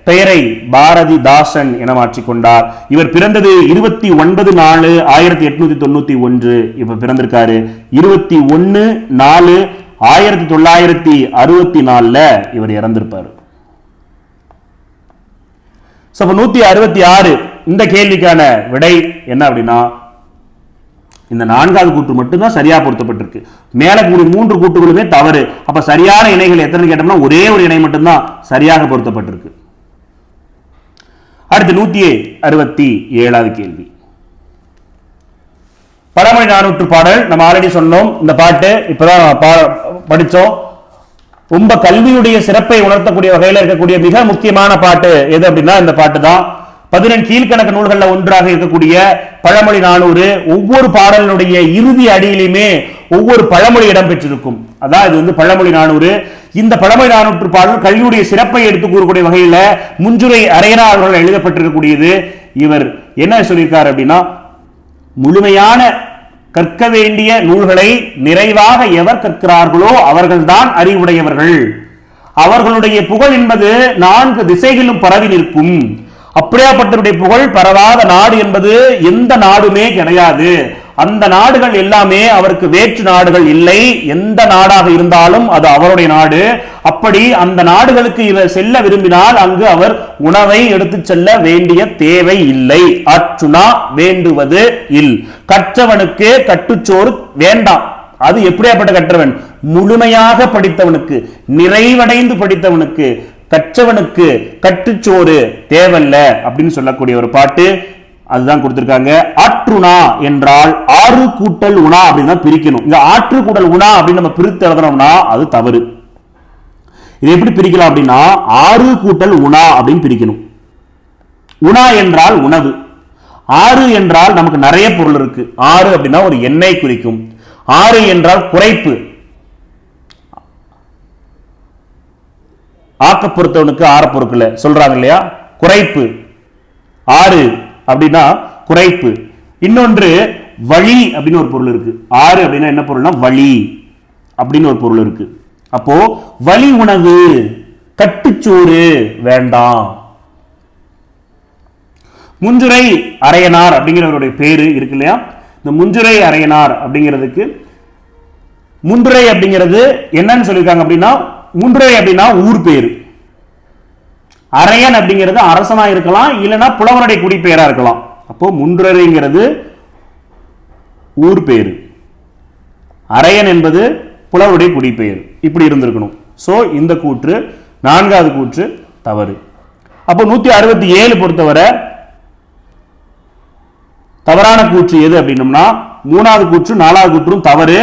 பெயரை பாரதிதாசன் என மாற்றிக்கொண்டார். இவர் பிறந்தது 29/4/1891. இப்ப பிறந்திருக்காரு 21/4/1964 இவர் இறந்திருப்பார். 166 இந்த கேள்விக்கான விடை என்ன அப்படின்னா இந்த 4வது கூற்று மட்டும்தான் சரியா பொருத்தப்பட்டிருக்கு. மேல கூடிய 3 கூற்றுகளுமே தவறு. அப்ப சரியான இணைகள் எத்தனை கேட்டோம்னா ஒரே ஒரு இணை மட்டும்தான் சரியாக பொருத்தப்பட்டிருக்கு. அடுத்து 167வது கேள்வி. பழமொழி 400 பாடல் நம்ம ஆல்ரெடி சொன்னோம். இந்த பாட்டு இப்பதான் படிச்சோம். ரொம்ப கல்வியுடைய சிறப்பை உணர்த்தக்கூடிய வகையில் இருக்கக்கூடிய மிக முக்கியமான பாட்டு எது அப்படின்னா இந்த பாட்டு தான். 14 கீழ்கணக்கு நூல்கள்ல ஒன்றாக இருக்கக்கூடிய பழமொழி 400 ஒவ்வொரு பாடலினுடைய இறுதி அடியிலுமே ஒவ்வொரு பழமொழி இடம் பெற்றிருக்கும். அதான் இது வந்து பழமொழி 400. இந்த பழமொழி 400 பாடல் கல்வியுடைய சிறப்பை எடுத்து கூறக்கூடிய வகையில முஞ்சுரை அரையனா அவர்கள் எழுதப்பட்டிருக்கக்கூடியது. இவர் என்ன சொல்லியிருக்கார் அப்படின்னா, முழுமையான கற்க வேண்டிய நூல்களை நிறைவாக எவர் கற்கிறார்களோ அவர்கள்தான் அறிவுடையவர்கள். அவர்களுடைய புகழ் என்பது 4 திசைகளிலும் பரவி நிற்கும். அப்படியாப்பட்டவருடைய புகழ் பரவாத நாடு என்பது எந்த நாடுமே கிடையாது. அந்த நாடுகள் எல்லாமே அவருக்கு வேற்று நாடுகள் இல்லை. எந்த நாடாக இருந்தாலும் அது அவருடைய நாடு. அப்படி அந்த நாடுகளுக்கு இவர் செல்ல விரும்பினால் அங்கு அவர் உணவை எடுத்து செல்ல வேண்டிய தேவை இல்லை. அற்றுணா வேண்டுவது இல். கற்றவனுக்கு கட்டுச்சோறு வேண்டாம். அது எப்படியாப்பட்ட கற்றவன்? முழுமையாக படித்தவனுக்கு, நிறைவடைந்து படித்தவனுக்கு, கற்றவனுக்கு கட்டுச்சோறு தேவல்ல அப்படின்னு சொல்லக்கூடிய ஒரு பாட்டு. அதுதான் கொடுத்திருக்காங்க. ஆற்றுணா என்றால் 6 கூட்டல் உணா அப்படின்னு தான் பிரிக்கணும். இங்க ஆற்று கூட்டல் உணா அப்படின்னு நம்ம பிரித்து எழுதணும்னா அது தவறு. இது எப்படி பிரிக்கலாம் அப்படின்னா 6 கூட்டல் உணா அப்படின்னு பிரிக்கணும். உணா என்றால் உணவு, ஆறு என்றால் நமக்கு நிறைய பொருள் இருக்கு. ஆறு அப்படின்னா ஒரு எண்ணை குறிக்கும். ஆறு என்றால் குறைப்பு. ஆக்க பொறுத்தவனுக்கு ஆற பொருட்கள் சொல்றாங்க இல்லையா, குறைப்பு. ஆறு அப்படின்னா குறைப்பு. இன்னொன்று வழி அப்படின்னு ஒரு பொருள் இருக்கு. ஆறு அப்படின்னா என்ன பொருள்னா வழி அப்படின்னு ஒரு பொருள் இருக்கு. அப்போ வழி உணவு, கட்டுச்சோறு வேண்டாம். முஞ்சுரை அரையனார் அப்படிங்கிறவருடைய பேரு இருக்கு இல்லையா, இந்த முஞ்சுரை அரையனார் அப்படிங்கிறதுக்கு முன்றுரை அப்படிங்கிறது என்னன்னு சொல்லியிருக்காங்க அப்படின்னா, முன்றுரை அப்படின்னா ஊர் பேரு. அரையன் அப்படிங்கிறது அரசனா இருக்கலாம், இல்லைன்னா புலவனுடைய குடிப்பெயரா இருக்கலாம். அப்போ முன்றுரைங்கிறது ஊர் பேரு, அரையன் என்பது புலவருடைய குடிப்பெயர். இப்படி இருந்திருக்கணும். சோ இந்த கூற்று, நான்காவது கூற்று தவறு. அப்போ 167 பொறுத்தவரை தவறான கூற்று எது அப்படின்னம்னா, மூணாவது கூற்று, நாலாவது கூற்றும் தவறு.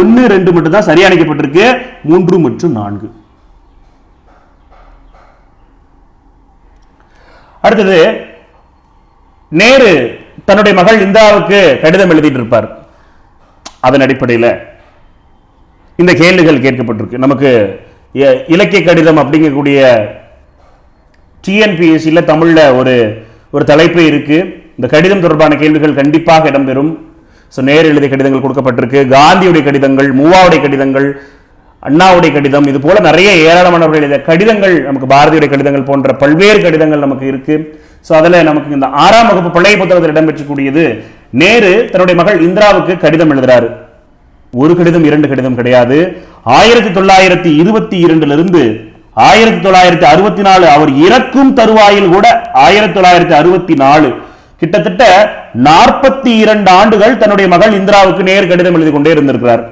1, 2 மட்டும் தான் சரியா அணைக்கப்பட்டிருக்கு. 3 மற்றும் 4. அடுத்தது, நேரு தன்னுடைய மகள் இந்திராவுக்கு கடிதம் எழுதிட்டு இருப்பார். அதன் அடிப்படையில் இந்த கேள்விகள் கேட்கப்பட்டிருக்கு. நமக்கு இலக்கிய கடிதம் அப்படிங்கக்கூடிய டிஎன்பிஎஸ்சியில் தமிழில் ஒரு தலைப்பு இருக்கு. இந்த கடிதம் தொடர்பான கேள்விகள் கண்டிப்பாக இடம்பெறும். நேரு எழுதிய கடிதங்கள் கொடுக்கப்பட்டிருக்கு, காந்தியுடைய கடிதங்கள், மூவாவுடைய கடிதங்கள், அண்ணாவுடைய கடிதம், இது போல நிறைய ஏராளமானவர்கள் எழுதிய கடிதங்கள், நமக்கு பாரதியுடைய கடிதங்கள் போன்ற பல்வேறு கடிதங்கள் நமக்கு இருக்கு. அதுல நமக்கு இந்த 6ஆம் வகுப்பு பழைய புத்தகத்தில் இடம்பெற்றக்கூடியது, நேரு தன்னுடைய மகள் இந்திராவுக்கு கடிதம் எழுதுறாரு. ஒரு கடிதம், 2 கடிதம் கிடையாது. 1922 இருந்து 1964 அவர் இறக்கும் தருவாயில் கூட 1964 கிட்டத்தட்ட 42 ஆண்டுகள் தன்னுடைய மகள் இந்திராவுக்கு நேரு கடிதம் எழுதி கொண்டே இருந்திருக்கிறார்.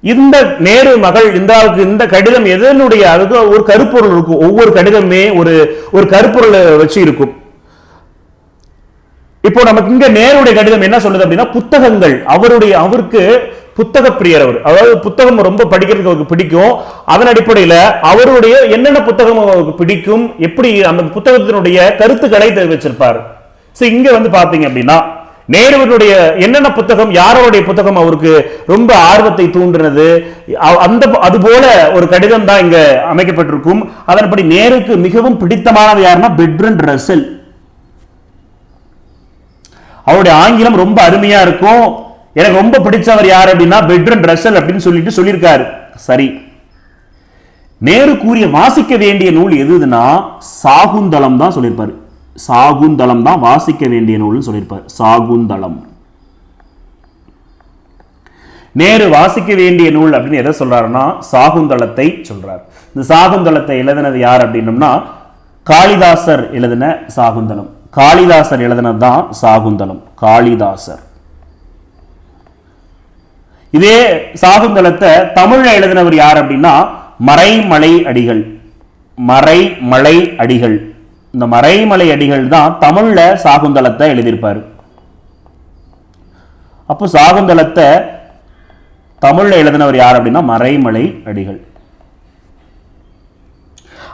இந்த நேரு மகள் இந்திராவுக்கு இந்த கடிதம் எதனுடைய, அதுக்கு ஒரு கருப்பொருள் இருக்கும். ஒவ்வொரு கடிதமே ஒரு கருப்பொருள் வச்சு இருக்கும். இப்போ நமக்கு இங்க நேருடைய கடிதம் என்ன சொல்லுது அப்படின்னா, புத்தகங்கள், அவருக்கு புத்தக பிரியர் அவர், அதாவது புத்தகம் ரொம்ப படிக்கிறதுக்கு அவருக்கு பிடிக்கும். அதன் அடிப்படையில் அவருடைய என்னென்ன புத்தகம் அவருக்கு பிடிக்கும், எப்படி அந்த புத்தகத்தினுடைய கருத்துக்களை வச்சிருப்பார். இங்க வந்து பாத்தீங்க அப்படின்னா, நேருவனுடைய என்னென்ன புத்தகம், யாரோடைய புத்தகம் அவருக்கு ரொம்ப ஆர்வத்தை தூண்டினது, அது போல ஒரு கடிதம் தான் இங்க அமைக்கப்பட்டிருக்கும். அதன்படி நேருக்கு மிகவும் பிடித்தமானது யாருன்னா பெர்ட்ரண்ட் ரசல். அவருடைய ஆங்கிலம் ரொம்ப அருமையா இருக்கும். எனக்கு ரொம்ப பிடிச்சவர் யார் அப்படின்னா பெர்ட்ரண்ட் ரசல் அப்படின்னு சொல்லியிருக்காரு. சரி, நேரு கூறிய வாசிக்க வேண்டிய நூல் எதுனா சாகுந்தலம் தான் சொல்லியிருப்பாரு. சாகுந்தலம் தான் வாசிக்க வேண்டிய நூல் சொல்லியிருப்பார். சாகுந்தலம். நேரு வாசிக்க வேண்டிய நூல் அப்படின்னு எதை சொல்றாருன்னா சாகுந்தலத்தை சொல்றார். இந்த சாகுந்தலத்தை எழுதினது யார் அப்படின்னம்னா காளிதாசர் எழுதின சாகுந்தலம். காளிதாசர் எழுதினது தான் சாகுந்தலம். காளிதாசர். இதே சாகுந்தலத்தை தமிழ்ல எழுதினவர் யார் அப்படின்னா மறைமலை அடிகள். மறைமலை அடிகள். இந்த மறைமலை அடிகள் தான் தமிழ்ல சாகுந்தலத்தை எழுதியிருப்பாரு. அப்போ சாகுந்தலத்தை தமிழ்ல எழுதினவர் யார் அப்படின்னா மறைமலை அடிகள்.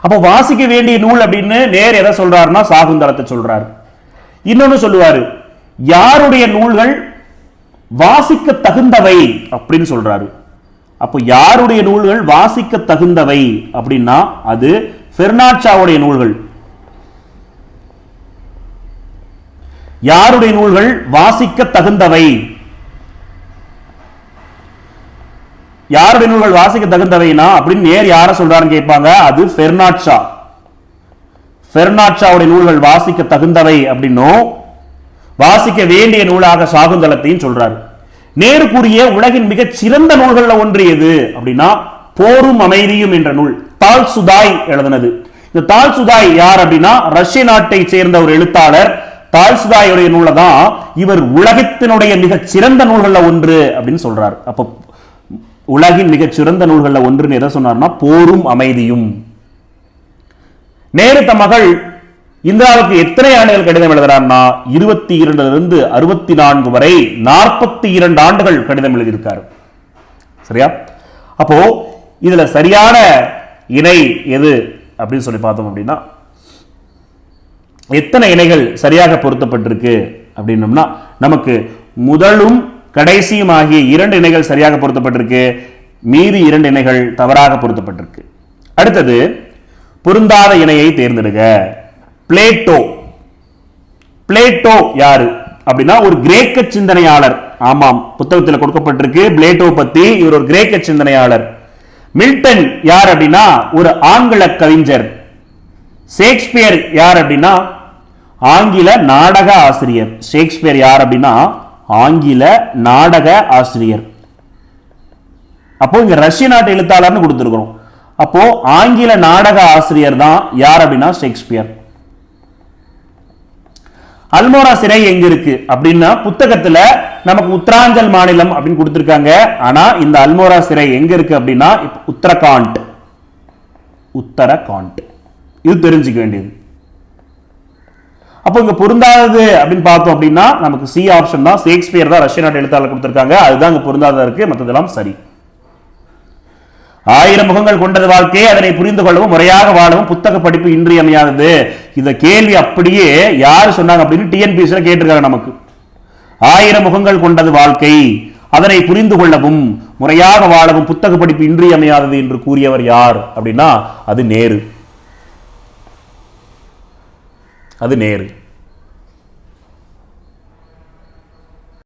அப்போ வாசிக்க வேண்டிய நூல் அப்படின்னு நேர் எதை சொல்றாருன்னா சாகுந்தலத்தை சொல்றாரு. இன்னொன்னு சொல்லுவாரு, யாருடைய நூல்கள் வாசிக்க தகுந்தவை அப்படின்னு சொல்றாரு. அப்போ யாருடைய நூல்கள் வாசிக்க தகுந்தவை அப்படின்னா அது பெர்னாட் ஷாவுடைய நூல்கள். யாருடைய நூல்கள் வாசிக்க தகுந்தவை, யாருடைய நூல்கள் வாசிக்க தகுந்தவைனா அப்படின்னு நேர் யார சொல்றாருன்னு கேட்பாங்க. அது பெர்னாட் ஷா. பெர்னாட் ஷாவுடைய நூல்கள் வாசிக்க தகுந்தவை அப்படின்னும் வாசிக்க வேண்டிய நூலாக சாகுந்தலத்தையும் சொல்றாரு. நேரு கூறிய உலகின் மிகச் சிறந்த நூல்கள்ல ஒன்று எது அப்படின்னா போரும் அமைதியும் என்ற நூல். தால்சுதாய் எழுதினது. இந்த தால்சுதாய் யார் அப்படின்னா ரஷ்ய நாட்டை சேர்ந்த ஒரு எழுத்தாளர். தால்சுதாயுடைய நூலை தான் இவர் உலகத்தினுடைய மிகச் சிறந்த நூல்கள்ல ஒன்று அப்படின்னு சொல்றார். அப்ப உலகின் மிகச் சிறந்த நூல்கள்ல ஒன்றுன்னு எதை சொன்னார்னா போரும் அமைதியும். நேரு தம் மகள் இந்திராவுக்கு எத்தனை ஆண்டுகள் கடிதம் எழுதுறாருன்னா 22 இருந்து 64 வரை 42 ஆண்டுகள் கடிதம் எழுதியிருக்காரு. சரியா? அப்போ இதுல சரியான இணை எது அப்படின்னு சொல்லி பார்த்தோம் அப்படின்னா எத்தனை இணைகள் சரியாக பொருத்தப்பட்டிருக்கு அப்படின்னம்னா நமக்கு முதலும் கடைசியும் ஆகிய 2 இணைகள் சரியாக பொருத்தப்பட்டிருக்கு, மீதி 2 இணைகள் தவறாக பொருத்தப்பட்டிருக்கு. அடுத்தது பொருந்தாத இணையை தேர்ந்தெடுக்க. பிளேட்டோ. பிளேட்டோ யாரு அப்படின்னா ஒரு கிரேக்க சிந்தனையாளர். ஆமாம், புத்தகத்தில் கொடுக்கப்பட்டிருக்கு பிளேட்டோ பத்தி. இவர் ஒரு கிரேக்க சிந்தனையாளர். மில்டன் யார் அப்படின்னா ஒரு ஆங்கில கவிஞர். ஷேக்ஸ்பியர் யார் அப்படின்னா ஆங்கில நாடக ஆசிரியர். ஷேக்ஸ்பியர் யார் அப்படின்னா ஆங்கில நாடக ஆசிரியர். அப்போ இங்க ரஷ்ய நாட்டு எழுத்தாளர்னு கொடுத்திருக்கிறோம். அப்போ ஆங்கில நாடக ஆசிரியர் தான் யார் அப்படின்னா ஷேக்ஸ்பியர். அல்மோரா சிறை எங்க இருக்கு அப்படின்னா புத்தகத்துல நமக்கு உத்தராஞ்சல் மாநிலம் அப்படின்னு கொடுத்திருக்காங்க. ஆனா இந்த அல்மோரா சிறை எங்க இருக்கு அப்படின்னா உத்தரகாண்ட். உத்தரகாண்ட் இது தெரிஞ்சுக்க வேண்டியது. அப்போ இங்க பொருந்தாதது அப்படின்னு பார்த்தோம் அப்படின்னா நமக்கு சி ஆப்ஷன் தான். ஷேக்ஸ்பியர் தான் ரஷ்ய நாட்டு எழுத்தாளர் கொடுத்திருக்காங்க, அதுதான் இங்க பொருந்தாததா இருக்கு, மற்றதெல்லாம் சரி. 1000 முகங்கள் கொண்டது வாழ்க்கை, அதனை புரிந்து கொள்ளவும் முறையாக வாழவும் புத்தக படிப்பு இன்றியமையாதது. இந்த கேள்வி அப்படியே யாரு சொன்னாங்க அப்படின்னு டிஎன்பிஎஸ்சில கேட்டிருக்காங்க நமக்கு. 1000 முகங்கள் கொண்டது வாழ்க்கை, அதனை புரிந்து கொள்ளவும் முறையாக வாழவும் புத்தக படிப்பு இன்றியமையாதது என்று கூறியவர் யார் அப்படின்னா அது நேரு. அது நேரு.